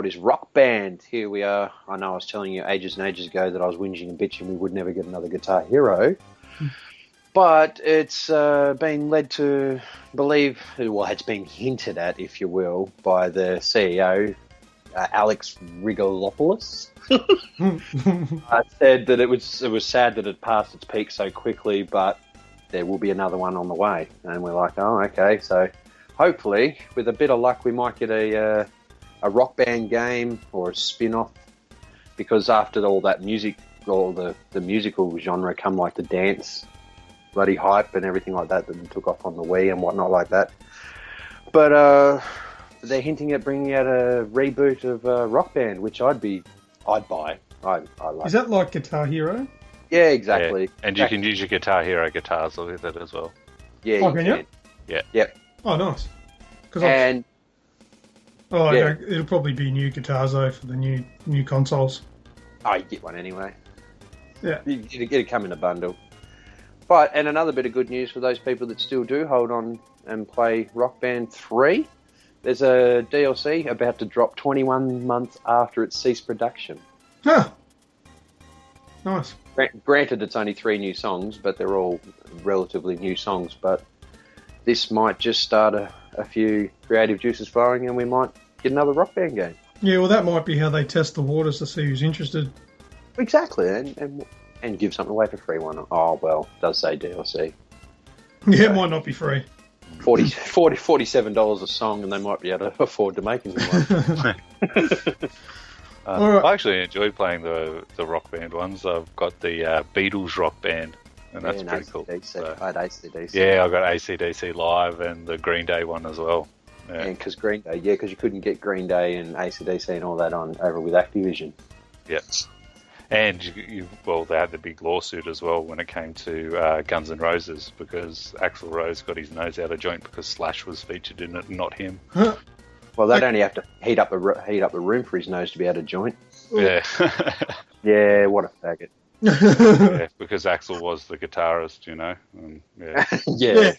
is Rockband. Here we are. I know I was telling you ages and ages ago that I was whinging and bitching we would never get another Guitar Hero. But it's been led to believe, well, it's been hinted at, if you will, by the CEO, Alex Rigolopoulos. Said that it was sad that it passed its peak so quickly, but there will be another one on the way. And we're like, oh, okay. So hopefully, with a bit of luck, we might get a Rock Band game or a spin-off, because after all that music, all the musical genre come like the dance bloody hype and everything like that took off on the Wii and whatnot like that. But they're hinting at bringing out a reboot of Rock Band, which I'd buy. I like. Is that like Guitar Hero? Yeah, exactly. Yeah. And you can use your Guitar Hero guitars with it as well. Yeah, you can. Yeah. Yep. Oh, nice. It'll probably be new guitars though for the new consoles. Oh, you get one anyway. Yeah. You get it come in a bundle. And another bit of good news for those people that still do hold on and play Rock Band 3. There's a DLC about to drop 21 months after it ceased production. Huh. Nice. Granted, it's only 3 new songs, but they're all relatively new songs. But this might just start a few creative juices flowing, and we might get another Rock Band game. Yeah, well, that might be how they test the waters to see who's interested. Exactly, and give something away for free. Why not? Oh, well, it does say DLC. Yeah, it might not be free. $47 a song, and they might be able to afford to make it one. I actually enjoyed playing the Rock Band ones. I've got the Beatles Rock Band, and that's pretty cool. AC/DC. So, I had AC/DC. yeah, I got AC/DC Live and the Green Day one as well. Yeah, because Green Day. Yeah, because you couldn't get Green Day and AC/DC and all that on over with Activision. Yep. And well, they had the big lawsuit as well when it came to Guns N' Roses because Axl Rose got his nose out of joint because Slash was featured in it, not him. Well, they'd only have to heat up the room for his nose to be out of joint. Yeah. Yeah, what a faggot. Yeah, because Axl was the guitarist, you know. And, yeah. Yeah.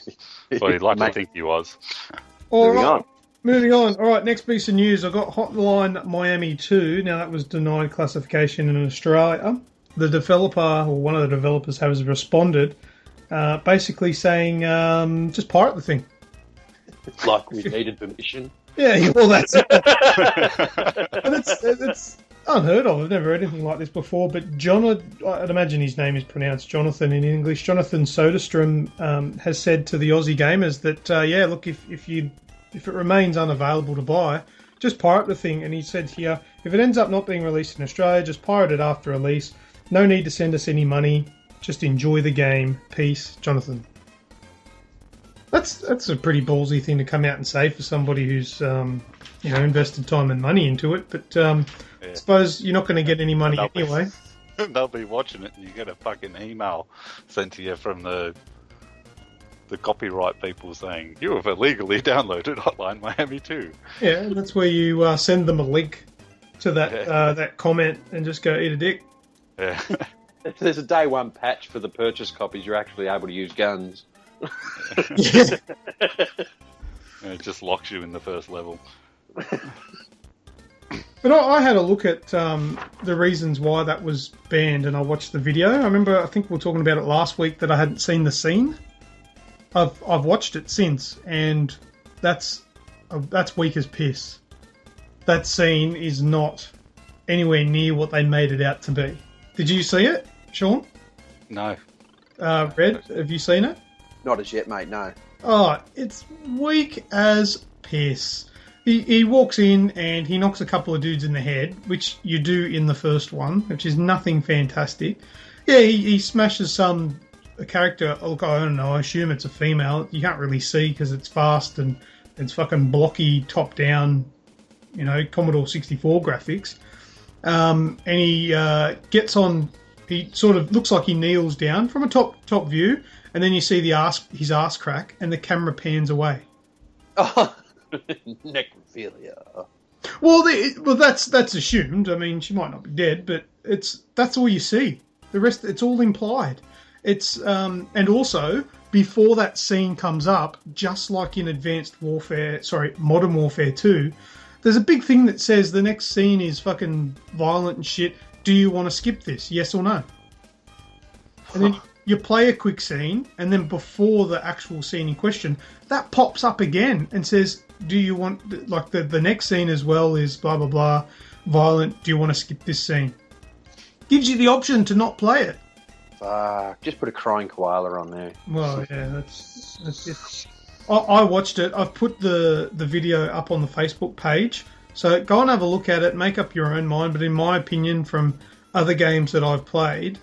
Well, he'd like to think he was. Moving on. All right, next piece of news. I got Hotline Miami 2. Now, that was denied classification in Australia. The developer, or one of the developers, has responded, basically saying, just pirate the thing. Like we needed permission. Yeah, well, that's it. And it's unheard of. I've never heard anything like this before. But I'd imagine his name is pronounced Jonathan in English. Jonathan Soderstrom has said to the Aussie gamers that, yeah, look, if it remains unavailable to buy, just pirate the thing. And he said here, if it ends up not being released in Australia, just pirate it after release. No need to send us any money. Just enjoy the game. Peace, Jonathan. That's a pretty ballsy thing to come out and say for somebody who's invested time and money into it. But I suppose you're not going to get any money anyway. They'll be watching it, and you get a fucking email sent to you from the copyright people saying you have illegally downloaded Hotline Miami 2. Yeah, and that's where you send them a link to that comment and just go eat a dick. Yeah. If there's a day one patch for the purchase copies, you're actually able to use guns. Yeah. And it just locks you in the first level. But I had a look at the reasons why that was banned, and I watched the video. I think we were talking about it last week that I hadn't seen the scene. I've watched it since, and that's weak as piss. That scene is not anywhere near what they made it out to be. Did you see it, Sean? No. Red, have you seen it? Not as yet, mate, no. Oh, it's weak as piss. He walks in and he knocks a couple of dudes in the head, which you do in the first one, which is nothing fantastic. Yeah, he smashes a character. Look, I don't know, I assume it's a female. You can't really see because it's fast and it's fucking blocky, top-down, Commodore 64 graphics. And he gets on, he sort of looks like he kneels down from a top view, and then you see his ass crack, and the camera pans away. Oh, necrophilia. Well, that's assumed. I mean, she might not be dead, but that's all you see. The rest, it's all implied. It's and also before that scene comes up, just like in Modern Warfare 2, there's a big thing that says the next scene is fucking violent and shit. Do you want to skip this? Yes or no? And then you play a quick scene, and then before the actual scene in question, that pops up again and says, do you want, like the next scene as well is blah, blah, blah, violent, do you want to skip this scene? Gives you the option to not play it. Just put a crying koala on there. Well, yeah, that's it. I watched it. I've put the video up on the Facebook page, so go and have a look at it, make up your own mind, but in my opinion, from other games that I've played,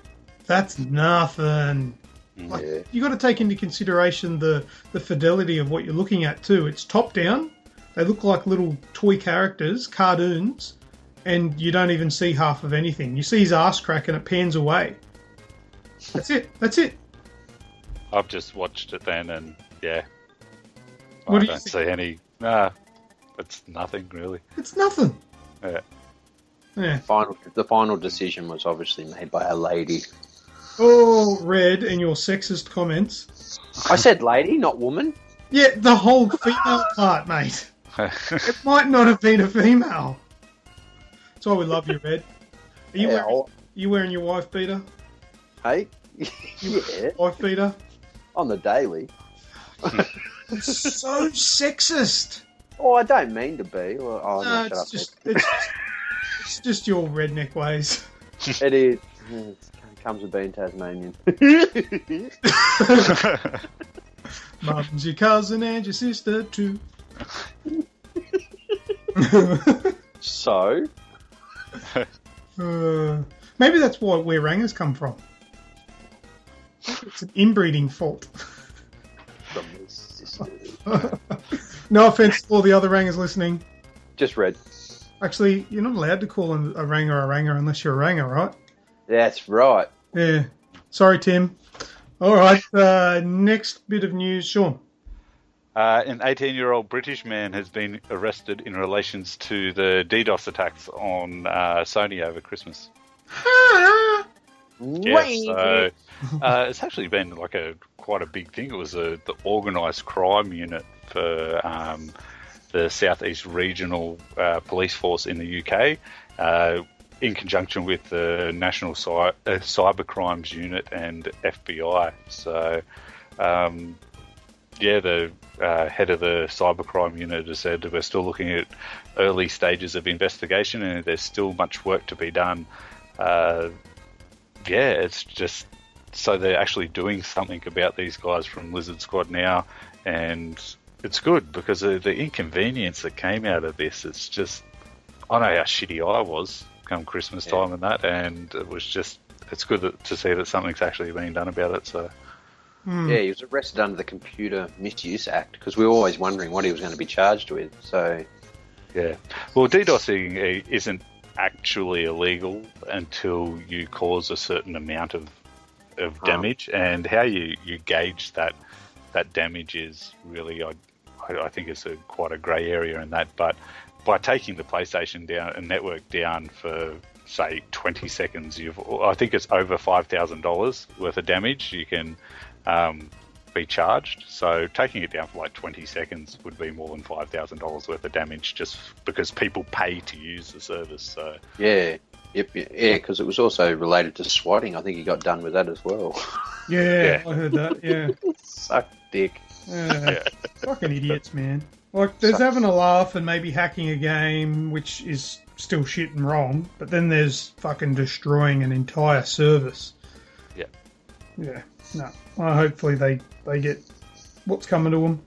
that's nothing. Like, you got to take into consideration the fidelity of what you're looking at too. It's top down. They look like little toy characters, cartoons, and you don't even see half of anything. You see his ass crack and it pans away. That's it. I've just watched it then, and yeah, I don't see any. Nah, it's nothing really. It's nothing. Yeah. The final decision was obviously made by a lady. Oh, Red, and your sexist comments. I said lady, not woman. Yeah, the whole female part, mate. It might not have been a female. That's why we love you, Red. Are you wearing your wife beater? Hey? Yeah. Wife beater? On the daily. It's so sexist. Oh, I don't mean to be. Well, no, it's just your redneck ways. It is. It comes with being Tasmanian. Mum's your cousin and your sister too. So? Maybe that's where rangers come from. It's an inbreeding fault. From his sister. No offense to all the other rangers listening. Just read. Actually, you're not allowed to call a ranger unless you're a ranger, right? That's right. Yeah. Sorry, Tim. All right. Next bit of news, Sean. An 18-year-old British man has been arrested in relations to the DDoS attacks on Sony over Christmas. Yeah, so it's actually been like quite a big thing. It was the organised crime unit for the Southeast Regional Police Force in the UK, in conjunction with the National Cyber Crimes Unit and FBI. So, the head of the cybercrime unit has said that we're still looking at early stages of investigation and there's still much work to be done. It's just so they're actually doing something about these guys from Lizard Squad now, and it's good because the inconvenience that came out of this, it's just, I know how shitty I was come Christmas time and that, and it's good to see that something's actually being done about it, so... Yeah, he was arrested under the Computer Misuse Act because we were always wondering what he was going to be charged with. So, yeah, well, DDoSing isn't actually illegal until you cause a certain amount of damage, and how you gauge that damage is really, I think it's quite a grey area in that. But by taking the PlayStation down and network down for say 20 seconds, I think it's over $5,000 worth of damage you can be charged. So taking it down for like 20 seconds would be more than $5,000 worth of damage just because people pay to use the service. So because it was also related to swatting. I think he got done with that as well. Yeah. I heard that. Yeah, suck dick. Yeah. Fucking idiots, man. Like, there's having a laugh and maybe hacking a game, which is still shit and wrong, but then there's fucking destroying an entire service. Yeah. No. Well, hopefully they get what's coming to them.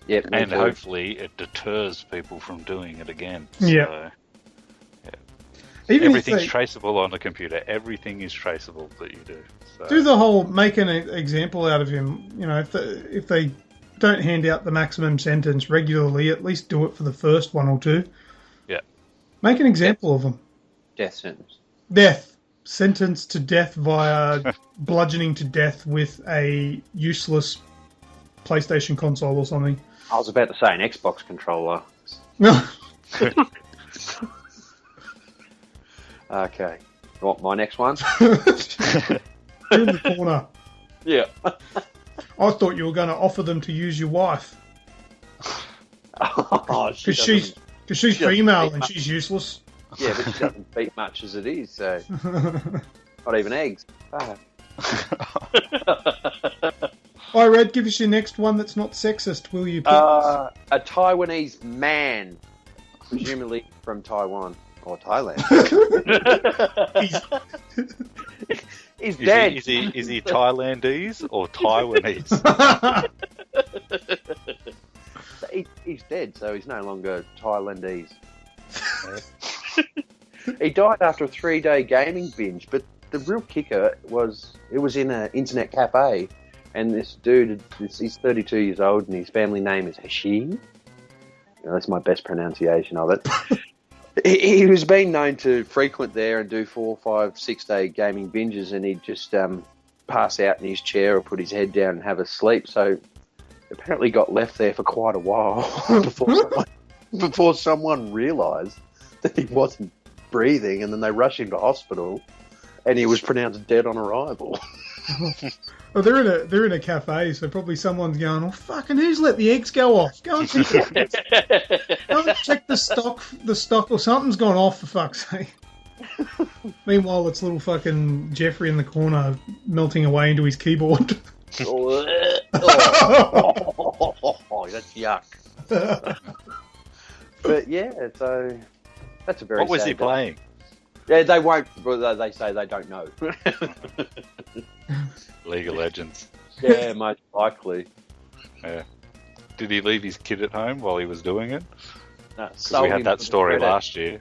Yep, and hopefully it deters people from doing it again. Yeah. So, Even everything's traceable on the computer. Everything is traceable that you do. So. Do the whole make an example out of him. You know, if they don't hand out the maximum sentence regularly, at least do it for the first one or two. Yeah. Make an example of them. Death sentence. Death. Sentenced to death via bludgeoning to death with a useless PlayStation console or something. I was about to say an Xbox controller. No. Okay. You want my next one? You're in the corner. Yeah. I thought you were going to offer them to use your wife. Because she's female and she's useless. Yeah, but she doesn't beat much as it is, so... Not even eggs. Ah. All right, Red, give us your next one that's not sexist, will you, please? A Taiwanese man, presumably from Taiwan or Thailand. He's dead. Is he Thailandese or Taiwanese? He's dead, so he's no longer Thailandese. He died after a 3-day gaming binge, but the real kicker was it was in an internet cafe, and this dude, he's 32 years old, and his family name is Hashim. That's my best pronunciation of it. He was being known to frequent there and do 4, 5, 6-day gaming binges, and he'd just pass out in his chair or put his head down and have a sleep. So apparently got left there for quite a while before someone realised that he wasn't breathing, and then they rushed him to hospital, and he was pronounced dead on arrival. Well, they're in a cafe, so probably someone's going, "Oh, fucking who's let the eggs go off? Go and check the stock, or something's gone off for fuck's sake." Meanwhile, it's little fucking Jeffrey in the corner melting away into his keyboard. Oh, that's yuck. But yeah, so that's a very. What was sad he playing? Yeah, they won't. Well, they say they don't know. League of Legends. Yeah, most likely. Yeah. Did he leave his kid at home while he was doing it? No, we had that story last year.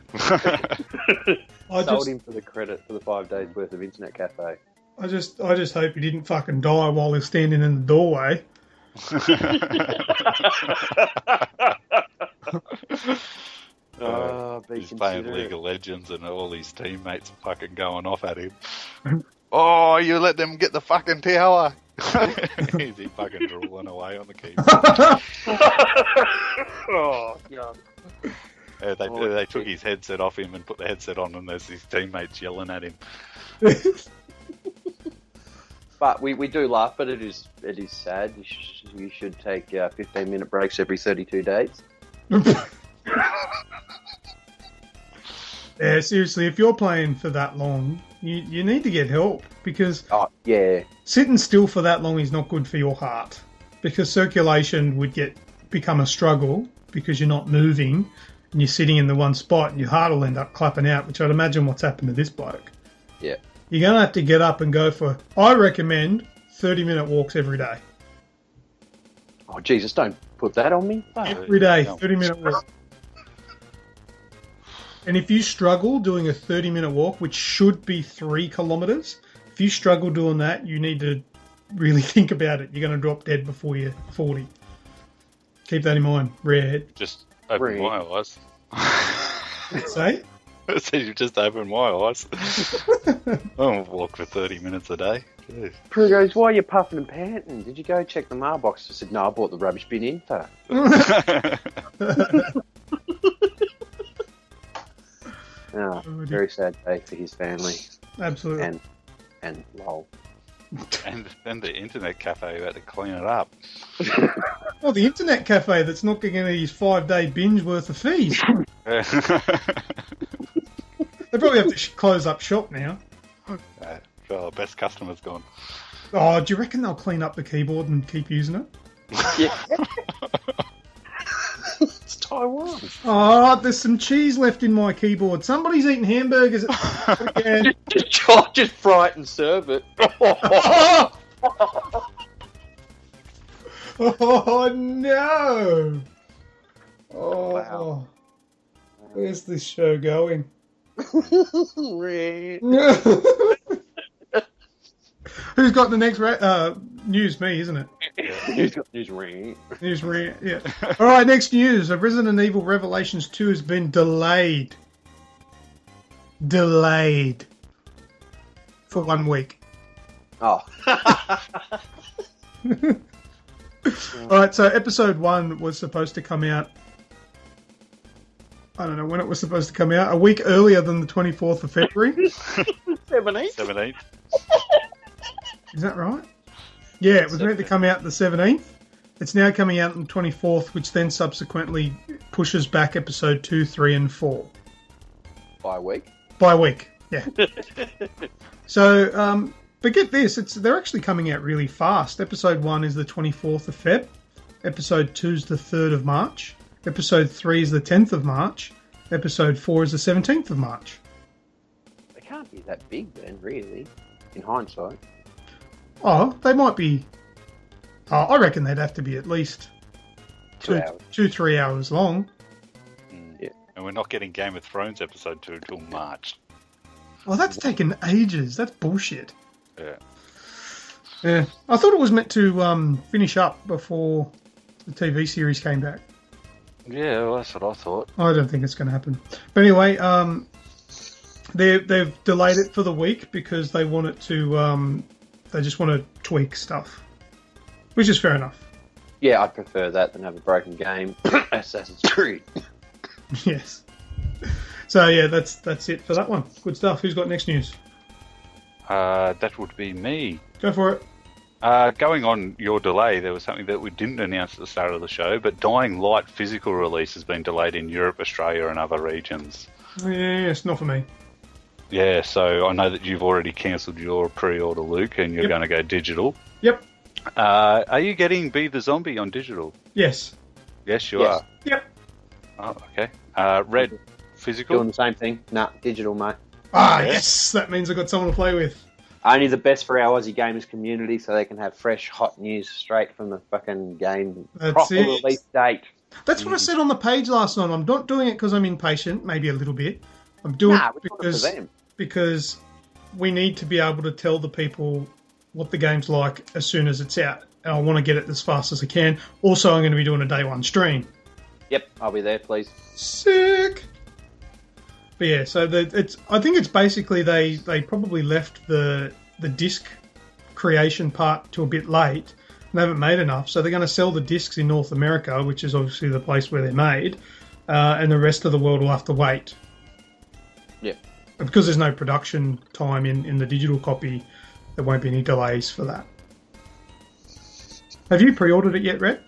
Sold him for the credit for the 5 days worth of internet cafe. I just hope he didn't fucking die while he's standing in the doorway. He's playing League of Legends and all his teammates are fucking going off at him. Oh, you let them get the fucking tower. Is he fucking drooling away on the keyboard? Oh, God. They took his headset off him and put the headset on, and there's his teammates yelling at him. But we do laugh, but it is sad. You should take 15-minute breaks every 32 days. Yeah, seriously, if you're playing for that long, you need to get help, because sitting still for that long is not good for your heart, because circulation would become a struggle because you're not moving and you're sitting in the one spot and your heart will end up clapping out, which I'd imagine what's happened to this bloke. Yeah. You're going to have to get up and go for, I recommend, 30-minute walks every day. Oh, Jesus, don't put that on me. Every day, 30-minute walk. And if you struggle doing a 30-minute walk, which should be 3 kilometres, if you struggle doing that, you need to really think about it. You're going to drop dead before you're 40. Keep that in mind, Redhead. Just open my eyes. Say? I said you just opened my eyes. I don't walk for 30 minutes a day. Jeez. Prue goes, why are you puffing and panting? Did you go check the mailbox? I said, no, I bought the rubbish bin in. Very sad day for his family. Absolutely. And lol. And then the internet cafe who had to clean it up. Well, the internet cafe that's not getting his 5-day binge worth of fees. They probably have to close up shop now. Our best customer's gone. Oh, do you reckon they'll clean up the keyboard and keep using it? Yeah. It's Taiwan. Oh, there's some cheese left in my keyboard. Somebody's eating hamburgers again. Just fry it and serve it. Oh, no. Oh, Wow. Where's this show going? Who's got the next news? Me, isn't it? Who's got news ring? News ring, yeah. All right, next news. Resident Evil Revelations 2 has been delayed. Delayed. For 1 week. Oh. All right, so episode 1 was supposed to come out. I don't know when it was supposed to come out. A week earlier than the 24th of February. 17th. Is that right? Yeah, it was meant to come out the 17th. It's now coming out on the 24th, which then subsequently pushes back episode 2, 3, and 4. By a week? By a week, yeah. So, but get this, they're actually coming out really fast. Episode 1 is the 24th of Feb. Episode 2 is the 3rd of March. Episode 3 is the 10th of March. Episode 4 is the 17th of March. They can't be that big then, really, in hindsight. Oh, they might be... Oh, I reckon they'd have to be at least 2-3 hours long. Yeah. And we're not getting Game of Thrones episode 2 until March. Oh, that's taken ages. That's bullshit. Yeah. Yeah. I thought it was meant to finish up before the TV series came back. Yeah, well, that's what I thought. I don't think it's going to happen. But anyway, they've delayed it for the week because they want it to... they just want to tweak stuff, which is fair enough. Yeah, I'd prefer that than have a broken game. Assassin's Creed. Yes. So yeah, that's it for that one. Good stuff. Who's got next news? That would be me. Go for it. Going on your delay, there was something that we didn't announce at the start of the show, but Dying Light physical release has been delayed in Europe, Australia, and other regions. Yeah, it's not for me. Yeah, so I know that you've already cancelled your pre-order, Luke, and you're going to go digital. Yep. Are you getting Be the Zombie on digital? Yes. Yes, you are. Yep. Oh, okay. Red physical? Doing the same thing. Nah, digital, mate. Ah, yes. That means I've got someone to play with. Only the best for our Aussie gamers community, so they can have fresh, hot news straight from the fucking game. That's proper it. release date. That's what I said on the page last night. I'm not doing it because I'm impatient, maybe a little bit. I'm doing it for them. because we need to be able to tell the people what the game's like as soon as it's out. And I want to get it as fast as I can. Also, I'm going to be doing a day one stream. Yep, I'll be there, please. Sick. But yeah, so I think it's basically they probably left the disc creation part to a bit late. And they haven't made enough, so they're going to sell the discs in North America, which is obviously the place where they're made, and the rest of the world will have to wait. Yeah. And because there's no production time in the digital copy, there won't be any delays for that. Have you pre-ordered it yet, Rhett?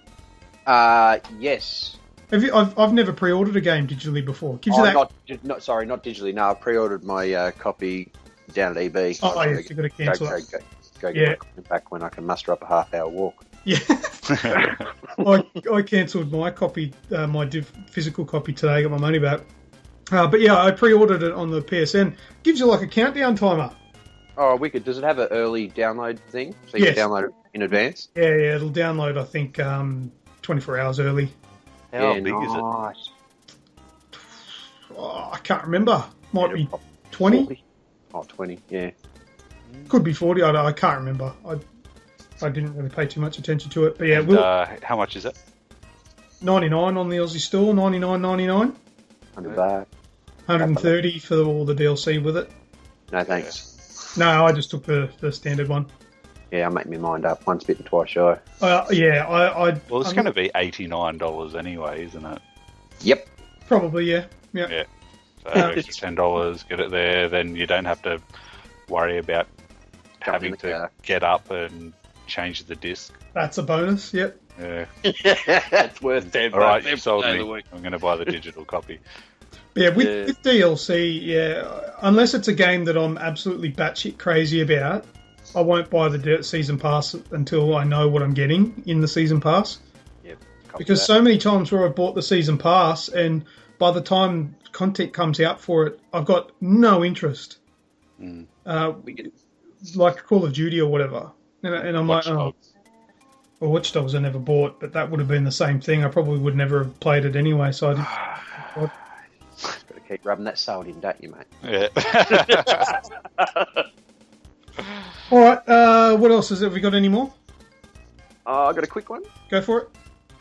Yes. Have you? I've never pre-ordered a game digitally before. Gives you that... not digitally. No, I pre-ordered my copy down at EB. Oh, yeah, you've got to cancel it. Go get my back when I can muster up a half-hour walk. Yeah. I cancelled my copy, my physical copy today. Got my money back. But yeah, I pre-ordered it on the PSN. Gives you like a countdown timer. Oh, wicked. Does it have an early download thing? So you can download it in advance? Yeah, it'll download, I think, 24 hours early. How big is it? Oh, I can't remember. Might be 20? 40? Oh, 20, yeah. Could be 40. I can't remember. I didn't really pay too much attention to it. But yeah, how much is it? 99 on the Aussie store, 99.99. 100 baht. 130 for all the DLC with it. No, thanks. No, I just took the standard one. Yeah, I make my mind up. Once bitten, twice shy. Well, it's going to be $89 anyway, isn't it? Yep. Probably, yeah. Yeah. So extra $10, get it there, then you don't have to worry about having to get up and change the disc. That's a bonus, yep. Yeah. It's worth 10 All right, you sold me. I'm going to buy the digital copy. Yeah, with DLC, unless it's a game that I'm absolutely batshit crazy about, I won't buy the season pass until I know what I'm getting in the season pass. Yep. Because so many times where I've bought the season pass and by the time content comes out for it, I've got no interest. Like Call of Duty or whatever. And I'm like, well, Watch Dogs I never bought, but that would have been the same thing. I probably would never have played it anyway, so I didn't... Gotta keep rubbing that salt in, don't you, mate? Yeah. All right, what else have we got any more? I got a quick one. Go for it.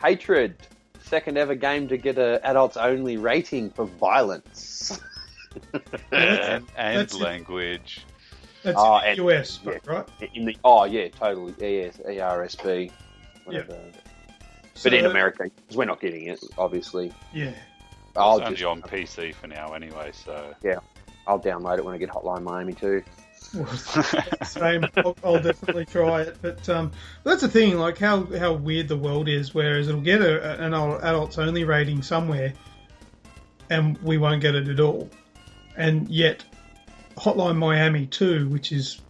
Hatred. Second ever game to get an adults only rating for violence. and language. That's in the US, right? Totally. Yes, ERSB. Whatever. Yeah. But in America, because we're not getting it, obviously. Yeah. It's only on PC for now anyway, so... Yeah, I'll download it when I get Hotline Miami too. Well, same. I'll definitely try it. But that's the thing, like how weird the world is, whereas it'll get an adults-only rating somewhere, and we won't get it at all. And yet, Hotline Miami 2, which is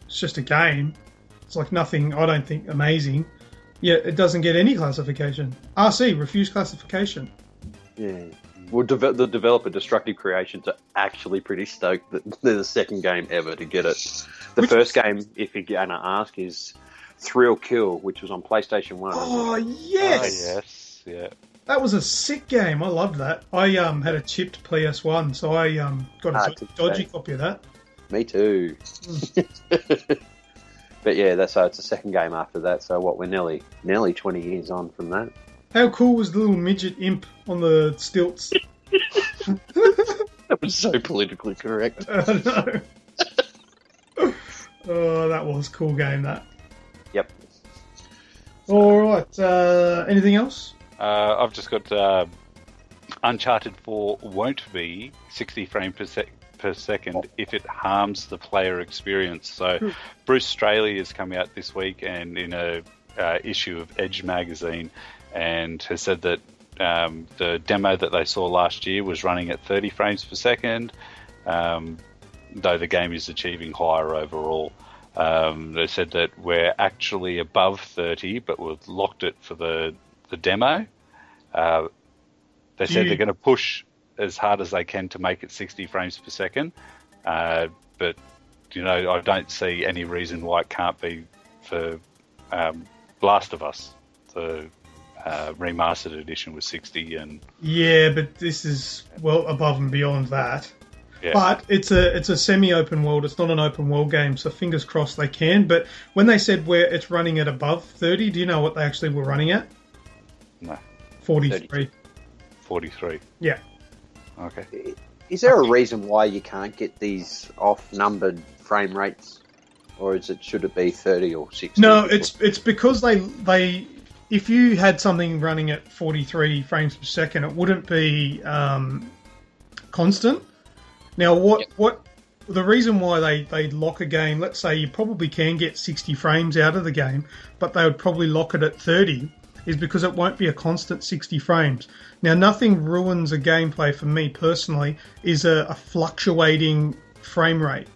it's just a game, it's like nothing, I don't think, amazing, yet it doesn't get any classification. RC, refuse classification. Yeah. Well, the developer Destructive Creations are actually pretty stoked that they're the second game ever to get it. The first game, if you're going to ask, is Thrill Kill, which was on PlayStation 1. Oh, yes! Yes, yeah. That was a sick game. I loved that. I had a chipped PS1, so I got a dodgy copy of that. Me too. But yeah, so it's the second game after that. So what? We're nearly 20 years on from that. How cool was the little midget imp on the stilts? That was so politically correct. I know. Oh, that was a cool game, that. Yep. All right. Anything else? I've just got Uncharted 4 won't be 60 frames per second if it harms the player experience. So Bruce Straley has come out this week and in a issue of Edge magazine and has said that the demo that they saw last year was running at 30 frames per second, though the game is achieving higher overall. They said that we're actually above 30, but we've locked it for the demo. They said they're going to push as hard as they can to make it 60 frames per second, but I don't see any reason why it can't be for Last of Us, the remastered edition with 60 and... Yeah, but this is well above and beyond that. Yeah. But it's a semi-open world. It's not an open world game, so fingers crossed they can. But when they said where it's running at above 30, do you know what they actually were running at? No. 43. 43. Yeah. Okay. Is there a reason why you can't get these off-numbered frame rates, or should it be 30 or 60? No, it's because they if you had something running at 43 frames per second, it wouldn't be constant. Now, what the reason why they lock a game, let's say you probably can get 60 frames out of the game, but they would probably lock it at 30, is because it won't be a constant 60 frames. Now, nothing ruins a gameplay for me personally is a fluctuating frame rate.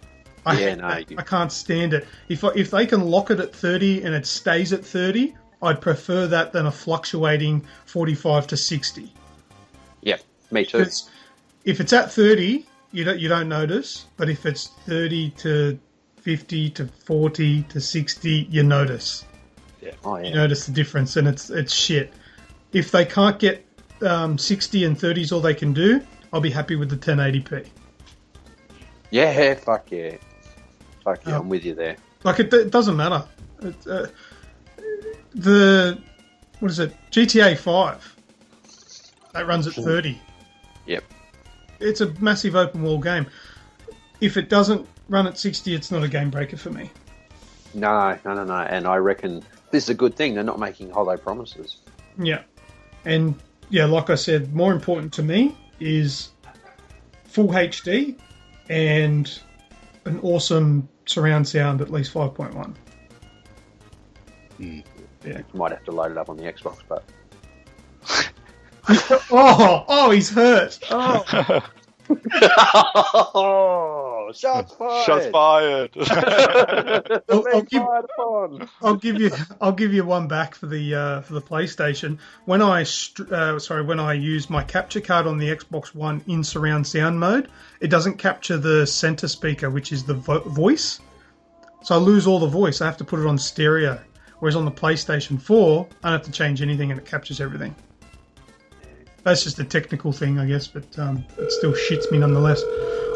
I can't stand it. If they can lock it at 30 and it stays at 30, I'd prefer that than a fluctuating 45 to 60. Yeah, me too. Because if it's at 30, you don't notice, but if it's 30 to 50 to 40 to 60, you notice. Yeah. Oh, yeah. You notice the difference, and it's shit. If they can't get 60 and 30 is all they can do, I'll be happy with the 1080p. Yeah, fuck yeah. Fuck yeah, I'm with you there. Like, it doesn't matter. What is it? GTA 5. That runs at 30. Yep. It's a massive open world game. If it doesn't run at 60, it's not a game breaker for me. No. And I reckon this is a good thing. They're not making hollow promises. Yeah. And, yeah, like I said, more important to me is full HD and an awesome surround sound, at least 5.1. Yeah. Might have to load it up on the Xbox, but... he's hurt. Oh. Oh, shots fired! Shots fired! I'll give you one back for the PlayStation. When I use my capture card on the Xbox One in surround sound mode, it doesn't capture the center speaker, which is the voice. So I lose all the voice. I have to put it on stereo. Whereas on the PlayStation 4, I don't have to change anything and it captures everything. That's just a technical thing, I guess, but it still shits me nonetheless.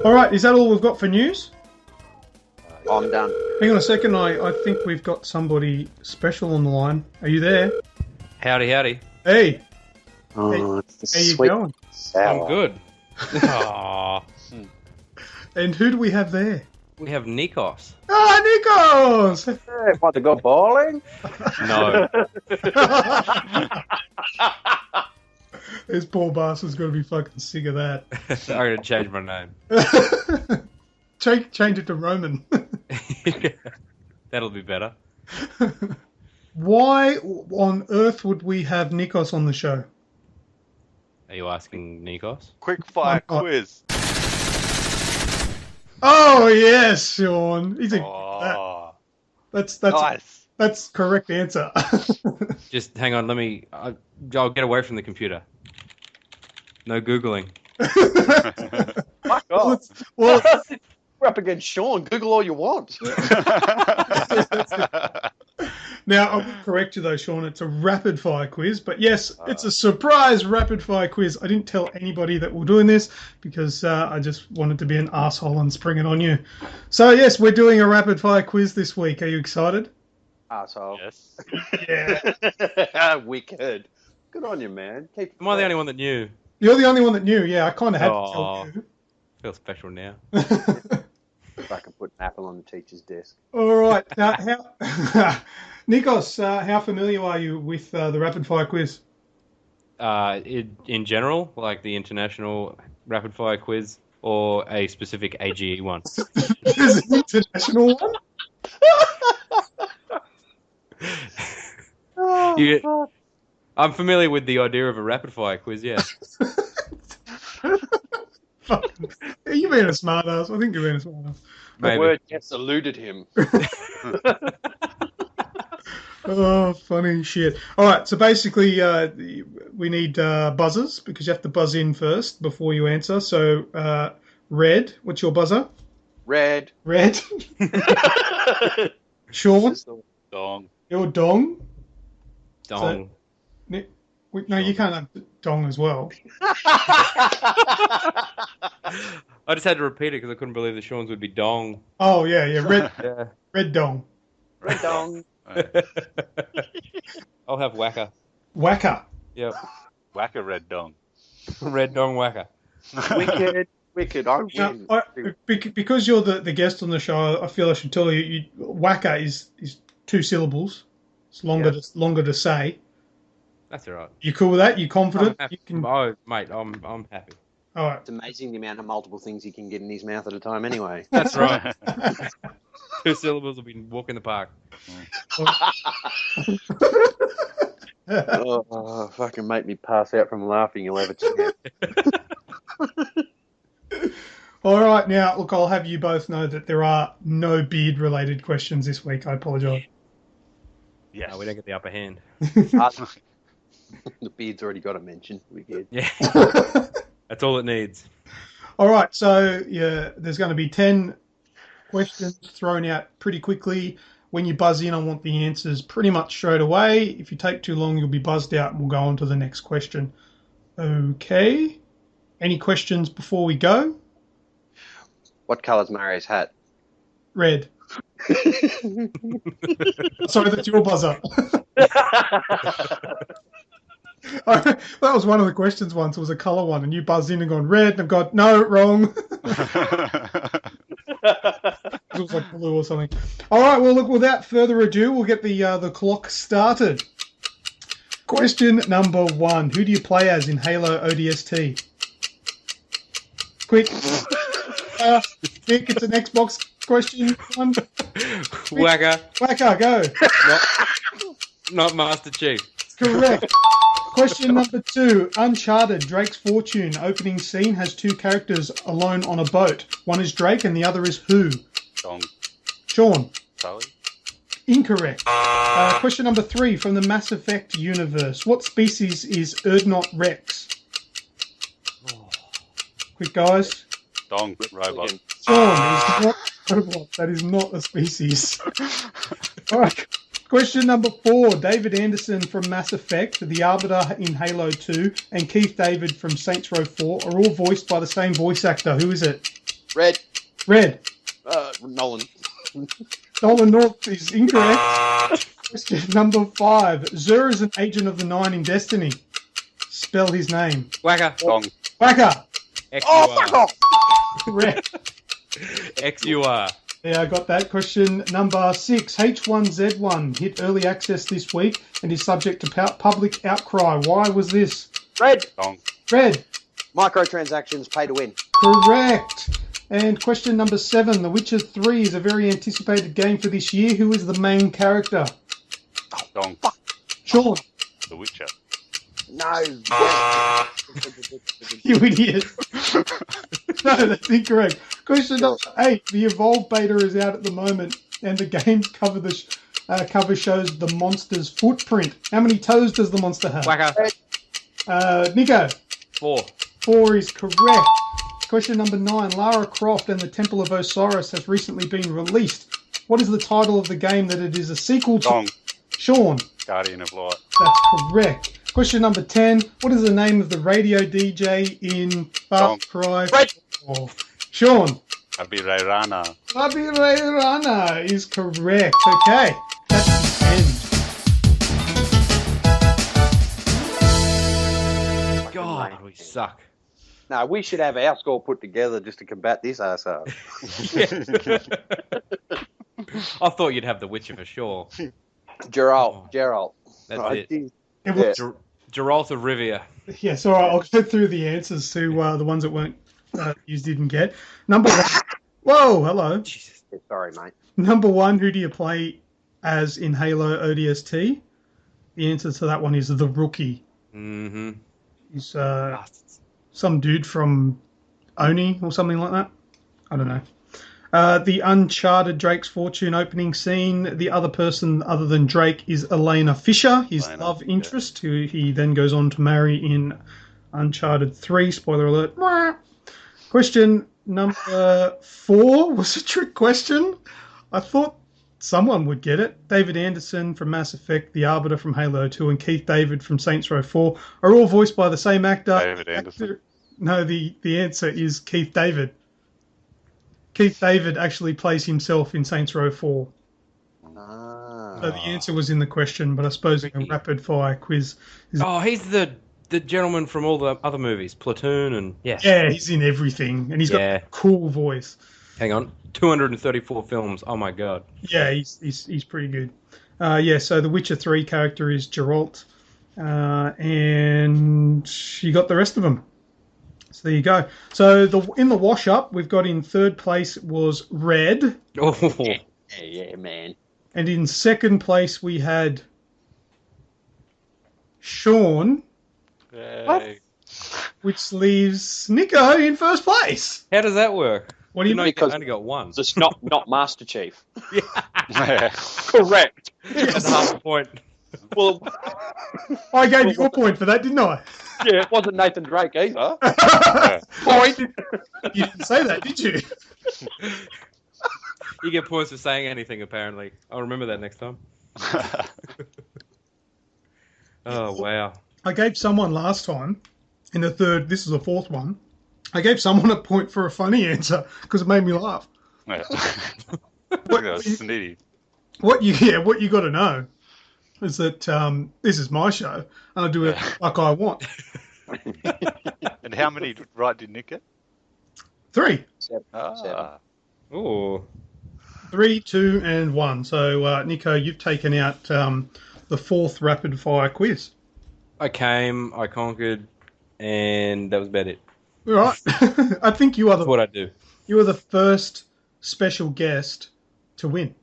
All right, is that all we've got for news? I'm done. Hang on a second, I think we've got somebody special on the line. Are you there? Howdy. Hey, Oh, how you going? I'm good. Aww. And who do we have there? We have Nikos. Ah, Nikos! Hey, want to go bowling? No. This poor bastard's going to be fucking sick of that. I'm going to change my name. Change it to Roman. That'll be better. Why on earth would we have Nikos on the show? Are you asking Nikos? Quick fire Oh. quiz. Oh yes, Sean. He's a that's Nice. that's correct answer. Just hang on, I'll get away from the computer. No Googling. Fuck off. well, We're up against Sean. Google all you want. now I will correct you though, Sean. It's a rapid fire quiz, but yes, it's a surprise rapid fire quiz. I didn't tell anybody that we're doing this because I just wanted to be an asshole and spring it on you. So yes, we're doing a rapid fire quiz this week. Are you excited? Asshole. Yes. Yeah. Wicked. Good on you, man. Am I the only one that knew? You're the only one that knew. Yeah, I kind of had to tell you. Feel special now. If I can put an apple on the teacher's desk. All right. Now, Nikos, how familiar are you with the rapid fire quiz? In general, like the international rapid fire quiz, or a specific AGE one? There's an international one? I'm familiar with the idea of a rapid fire quiz, yeah. You're being a smart ass. I think you're being a smart ass. The word just eluded him. Oh, funny shit. All right, so basically we need buzzers because you have to buzz in first before you answer. So, Red, what's your buzzer? Red. Red. Sean? Dong. Your dong? Dong. No, you can't have dong as well. I just had to repeat it because I couldn't believe the Sean's would be dong. Oh, yeah. Red, Yeah. red dong. Red dong. I'll have whacker. Whacker. Yep. Whack a red dong. Red dong whacker. Wicked. I win. Because you're the guest on the show, I feel I should tell you, whacker is 2 syllables. It's longer to say. That's all right. You cool with that? You confident? I'm happy. You can... Oh, mate, I'm happy. All right. It's amazing the amount of multiple things he can get in his mouth at a time anyway. That's right. 2 syllables will be walk in the park. Fucking make me pass out from laughing. You'll have a chance. All right, now, look, I'll have you both know that there are no beard-related questions this week. I apologise. Yes. No, we don't get the upper hand. The beard's already got a mention. We good. Yeah. That's all it needs. All right, so yeah, there's going to be 10 questions thrown out pretty quickly. When you buzz in, I want the answers pretty much straight away. If you take too long, you'll be buzzed out, and we'll go on to the next question. Okay. Any questions before we go? What colour's Mario's hat? Red. Sorry, that's your buzzer. That was one of the questions once. It was a colour one, and you buzzed in and gone red, and I've got, no, wrong. It was like blue or something. All right, well, look, without further ado, we'll get the clock started. Question number 1. Who do you play as in Halo ODST? Quick. Nick, it's an Xbox question. Whacker. Whacker, go. Not Master Chief. Correct. Question number 2. Uncharted, Drake's Fortune opening scene has 2 characters alone on a boat. One is Drake and the other is who? Dong. Sean. Sully. Incorrect. Question number 3. From the Mass Effect universe, what species is Erdnot Rex? Quick, guys. Dong. Robot. Sean is not a robot. That is not a species. All right. Question number 4. David Anderson from Mass Effect, the Arbiter in Halo 2, and Keith David from Saints Row 4 are all voiced by the same voice actor. Who is it? Red. Nolan Nolan. North is incorrect. Question number 5. Zur is an agent of the 9 in Destiny. Spell his name. Whacker. Dong. Whacker. X-U-R. Fuck off! Correct. X-U-R. Yeah, I got that. Question number 6. H1Z1 hit early access this week and is subject to public outcry. Why was this? Red. Dong. Red. Microtransactions pay to win. Correct. And question number 7. The Witcher 3 is a very anticipated game for this year. Who is the main character? Dong. Sean. The Witcher. No. You idiot. No, that's incorrect. Question number 8. The Evolve beta is out at the moment, and the game's cover shows the monster's footprint. How many toes does the monster have? Whacker. Nico. 4. 4 is correct. Question number 9. Lara Croft and the Temple of Osiris has recently been released. What is the title of the game that it is a sequel to? Dong. Sean. Guardian of Light. That's correct. Question number 10. What is the name of the radio DJ in Far Cry 4? Sean. Abirerana. Abirerana is correct. Okay. That's the end. God, we suck. No, we should have our score put together just to combat this arsehole. I thought you'd have the Witcher for sure. Geralt. That's Right. it. It was, Geralt of Rivia. yes, all right. I'll go through the answers to the ones that weren't you didn't get. Number 1. Whoa, hello. Jesus. Sorry, mate. Number 1, who do you play as in Halo ODST? The answer to that one is the Rookie. Mm-hmm. He's Bastards. some dude from Oni or something like that. I don't know. The Uncharted Drake's Fortune opening scene. The other person other than Drake is Elena Fisher, his love interest, who he then goes on to marry in Uncharted 3. Spoiler alert. Question number 4 was a trick question. I thought someone would get it. David Anderson from Mass Effect, the Arbiter from Halo 2, and Keith David from Saints Row 4 are all voiced by the same actor. David Anderson. No, the answer is Keith David. Keith David actually plays himself in Saints Row 4. Ah. So the answer was in the question, but I suppose a rapid fire quiz. Oh, he's the gentleman from all the other movies, Platoon, and Yeah, he's in everything, and he's got a cool voice. Hang on, 234 films. Oh my god. Yeah, he's pretty good. So the Witcher 3 character is Geralt, and you got the rest of them. So there you go. So in the wash-up, we've got in third place was Red. Oh. Yeah, man. And in second place, we had Sean. Yay. Which leaves Nico in first place. How does that work? What do you mean? Because I only got one. It's not Master Chief. Yeah. Correct. That's half a point. Well, I gave you a point for that, didn't I? yeah, it wasn't Nathan Drake either. Point. You didn't say that, did you? You get points for saying anything, apparently. I'll remember that next time. Oh, wow. I gave someone last time, in the third, this is the fourth one, I gave someone a point for a funny answer because it made me laugh. Yeah. What you got to know is that this is my show and I do it like I want. And how many right did Nick get? 3. 7. Oh. 3, 2, and 1. So, Nico, you've taken out the fourth rapid fire quiz. I came, I conquered, and that was about it. All right. I think you are That's what I do. You are the first special guest to win.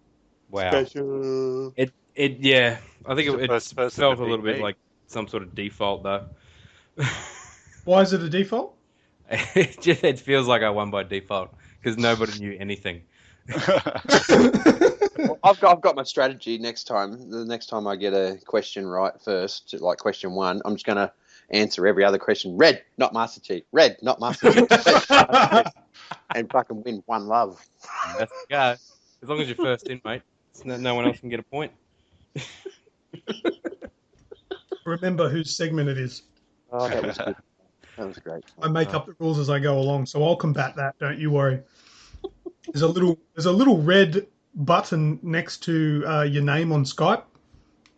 Wow. Special. I think it felt a little bit like some sort of default, though. Why is it a default? It feels like I won by default because nobody knew anything. Well, I've got my strategy next time. The next time I get a question right first, like question 1, I'm just going to answer every other question. Red, not Master Chief. Red, not Master Chief. And fucking win 1 love. That's the go. As long as you're first in, mate. No one else can get a point. Remember whose segment it is. Oh, that was good. That was great. I make up the rules as I go along, so I'll combat that. Don't you worry. There's a little red button next to your name on Skype.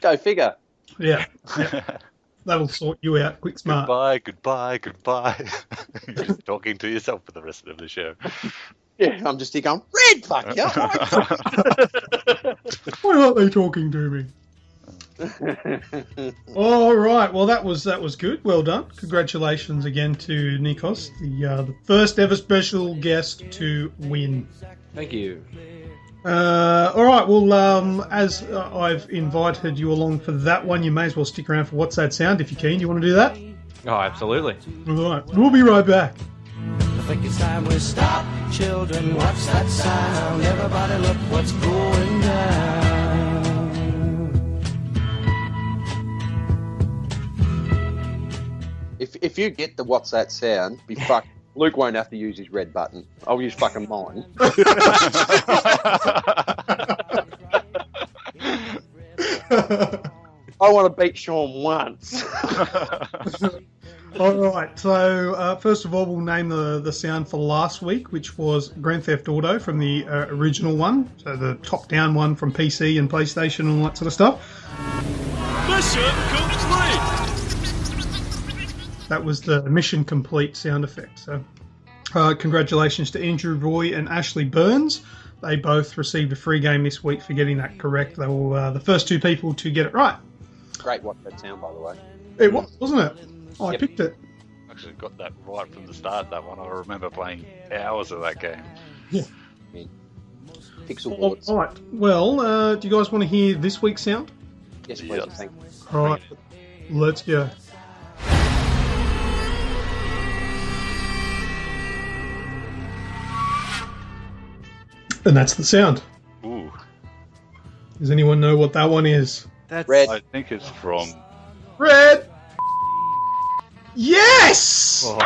Go figure. Yeah. That'll sort you out quick smart. Goodbye. You're just talking to yourself for the rest of the show. Yeah, I'm just here going, Red, fuck yeah. Why aren't they talking to me? All right. Well, that was good. Well done. Congratulations again to Nikos, the first ever special guest to win. Thank you. All right. Well, as I've invited you along for that one, you may as well stick around for What's That Sound if you can. Do you want to do that? Oh, absolutely. All right. We'll be right back. I think it's time we stop, children. What's that sound? Everybody, look what's going down. If you get the What's That Sound, be fucked. Luke won't have to use his red button. I'll use fucking mine. I want to beat Sean once. All right. So first of all, we'll name the sound for last week, which was Grand Theft Auto from the original one, so the top-down one from PC and PlayStation and all that sort of stuff. Mission complete! That was the mission complete sound effect. So congratulations to Andrew Roy and Ashley Burns. They both received a free game this week for getting that correct. They were the first 2 people to get it right. Great What's That Sound, by the way. It was, wasn't it? I Yep. picked it. Actually got that right from the start, that one. I remember playing hours of that game. Yeah. Pixel All bullets. right. Well, do you guys want to hear this week's sound? Yes, please. Yes. Thank you. All right. Let's go. And that's the sound. Ooh. Does anyone know what that one is? That's Red. I think it's from... Red! Yes! Oh,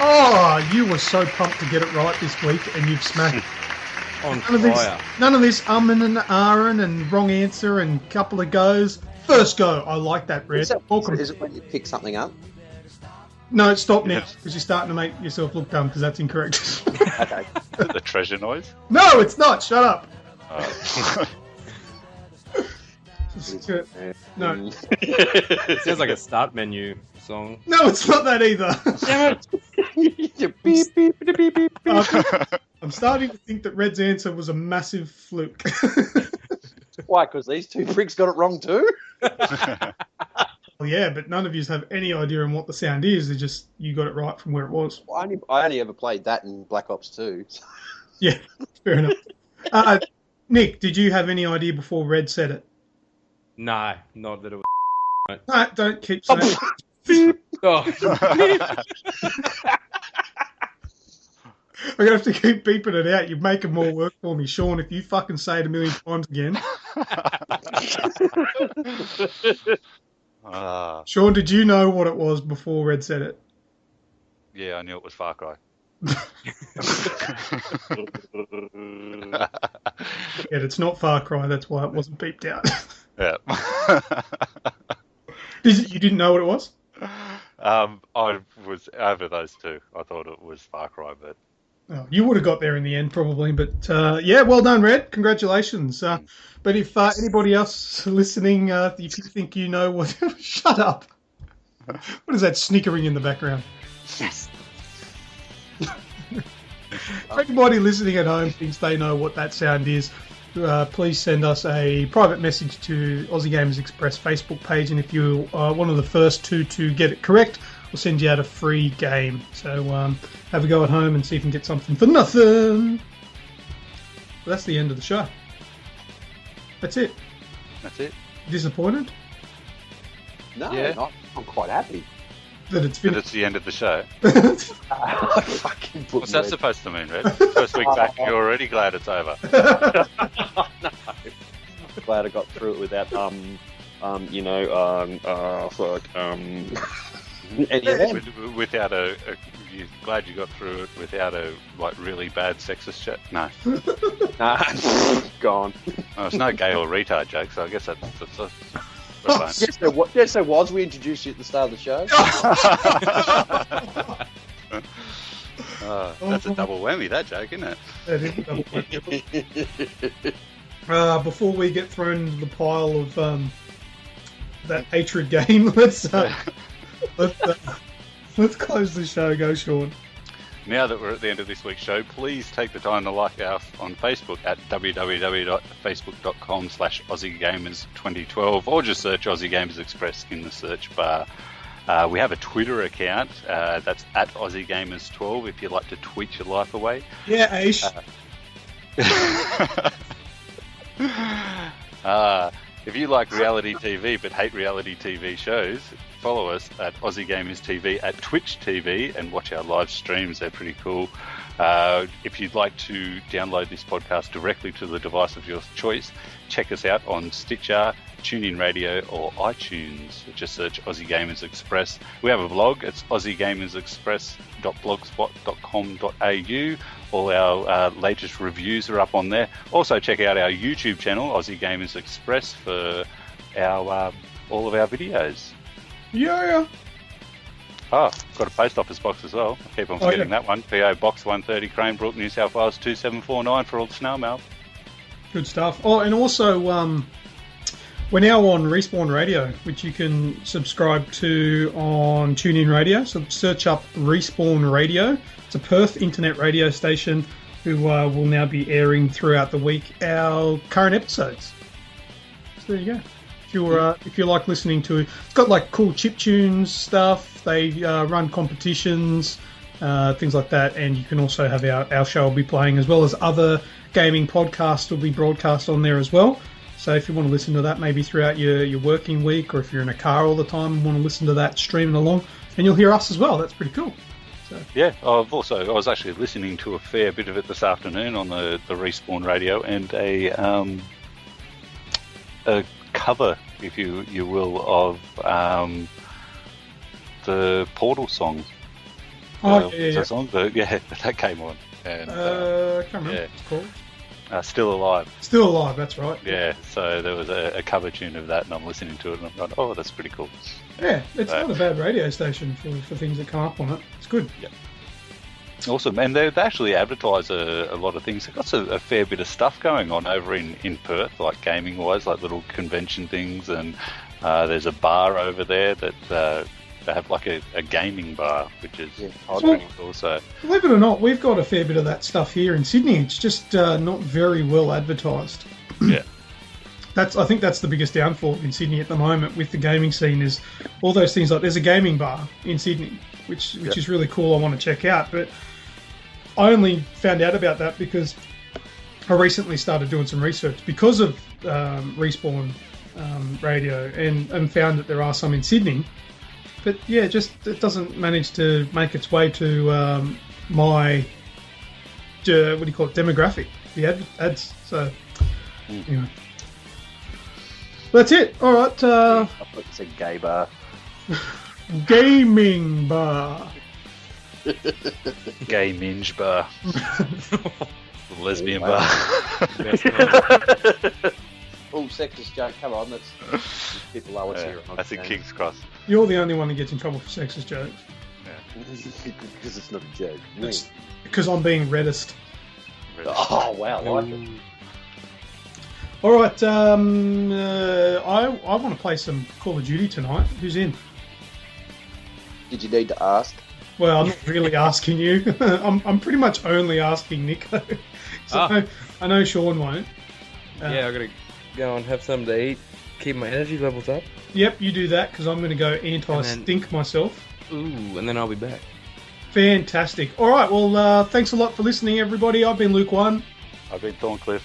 Oh, you were so pumped to get it right this week, and you've smashed. on None of this umming and ahhing and wrong answer and couple of goes. First go. I like that, Red. Is Welcome. it when you pick something up? No, stop now, because you're starting to make yourself look dumb, because that's incorrect. Okay. The treasure noise. No, it's not. Shut up. No. It sounds like a start menu song. No, it's not that either. Damn it! Beep, beep, beep, beep, beep. I'm starting to think that Red's answer was a massive fluke. Why? Because these two pricks got it wrong too? Well, yeah, but none of you have any idea on what the sound is. They just, you got it right from where it was. I only ever played that in Black Ops 2. Yeah, fair enough. Nick, did you have any idea before Red said it? No, not that it was. No, don't keep saying it. Oh. I'm going to have to keep beeping it out. You're making more work for me, Sean, if you fucking say it a million times again. Sean, did you know what it was before Red said it? Yeah, I knew it was Far Cry. Yeah, it's not Far Cry, that's why it wasn't beeped out. Yeah. You didn't know what it was? I was over those two. I thought it was Far Cry, but... Oh, you would have got there in the end, probably. But, yeah, well done, Red. Congratulations. But if anybody else listening, if you think you know what... Shut up. What is that snickering in the background? Yes. If anybody listening at home thinks they know what that sound is, please send us a private message to Aussie Gamers Express Facebook page, and if you're one of the first two to get it correct, we'll send you out a free game. So have a go at home and see if you can get something for nothing. Well, that's the end of the show. That's it. That's it. Disappointed No, Yeah. not. I'm quite happy. that it's But finished? it's the end of the show. I fucking put What's that supposed to mean, Red? First week back, you're already glad it's over. Glad I got through it without and yeah, Without you're glad you got through it without a really bad sexist shit. No, gone. oh, it's no gay or retard joke. So I guess that's fine. Yes, there was. We introduced you at the start of the show. That's a double whammy, that joke, isn't it? That is a double point. Before we get thrown into the pile of that hatred game, let's close the show. Go, Sean. Now that we're at the end of this week's show, please take the time to like us on Facebook at www.facebook.com/AussieGamers2012 or just search Aussie Gamers Express in the search bar. We have a Twitter account, that's at AussieGamers12 if you'd like to tweet your life away. Yeah, Aish. If you like reality TV but hate reality TV shows, follow us at Aussie Gamers TV at Twitch TV and watch our live streams. They're pretty cool. If you'd like to download this podcast directly to the device of your choice, check us out on Stitcher, TuneIn Radio or iTunes. Just search Aussie Gamers Express. We have a blog. It's aussiegamersexpress.blogspot.com.au. All our latest reviews are up on there. Also check out our YouTube channel, Aussie Gamers Express, for our all of our videos. Yeah. Oh, got a post office box as well. I keep on forgetting that one. P.O Box 130, Cranebrook, New South Wales 27449 for all the snow mail. Good stuff. Oh, and also, we're now on Respawn Radio, which you can subscribe to on TuneIn Radio. So search up Respawn Radio. It's a Perth internet radio station who will now be airing throughout the week our current episodes. So there you go. If you like listening to it, it's got like cool chiptunes stuff. They run competitions, things like that, and you can also have our show will be playing as well as other gaming podcasts will be broadcast on there as well. So if you want to listen to that maybe throughout your working week, or if you're in a car all the time and want to listen to that streaming along, and you'll hear us as well. That's pretty cool. So. Yeah, I was actually listening to a fair bit of it this afternoon on the Respawn Radio, and a cover, if you will, of the Portal song. Oh, yeah. Song, that came on. And, I can't remember what it's called. Still Alive. Still Alive, that's right. Yeah, so there was a cover tune of that, and I'm listening to it, and I'm going, oh, that's pretty cool. Yeah, it's not a bad radio station for things that come up on it. It's good. Yeah. Awesome, and they actually advertise a lot of things. They've got a fair bit of stuff going on over in Perth, like gaming-wise, like little convention things, and there's a bar over there that they have like a gaming bar, which is pretty cool. So, believe it or not, we've got a fair bit of that stuff here in Sydney. It's just not very well advertised. Yeah. I think that's the biggest downfall in Sydney at the moment with the gaming scene is all those things. Like there's a gaming bar in Sydney, which is really cool. I want to check out, but I only found out about that because I recently started doing some research because of Respawn Radio and found that there are some in Sydney. But yeah, just it doesn't manage to make its way to my demographic, the ads. So anyway, that's it. All right. I thought you said gay bar. Gaming bar. Gay minge bar. Lesbian bar. Oh, sexist joke. Come on, that's bit below us here. That's a King's Cross. You're the only one who gets in trouble for sexist jokes. Because it's not a joke. It's because I'm being reddest. Oh, wow. I like it. All right. I want to play some Call of Duty tonight. Who's in? Did you need to ask? Well, I'm not really asking you. I'm pretty much only asking Nico. So I know Sean won't. Yeah, I gotta go and have something to eat, keep my energy levels up. Yep, you do that because I'm going to go anti-stink myself. Ooh, and then I'll be back. Fantastic. All right, well, thanks a lot for listening, everybody. I've been LewkOne. I've been Thorncliff.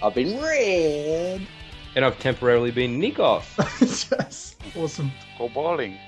I've been Red. And I've temporarily been Nikos. Yes, awesome. Go bowling.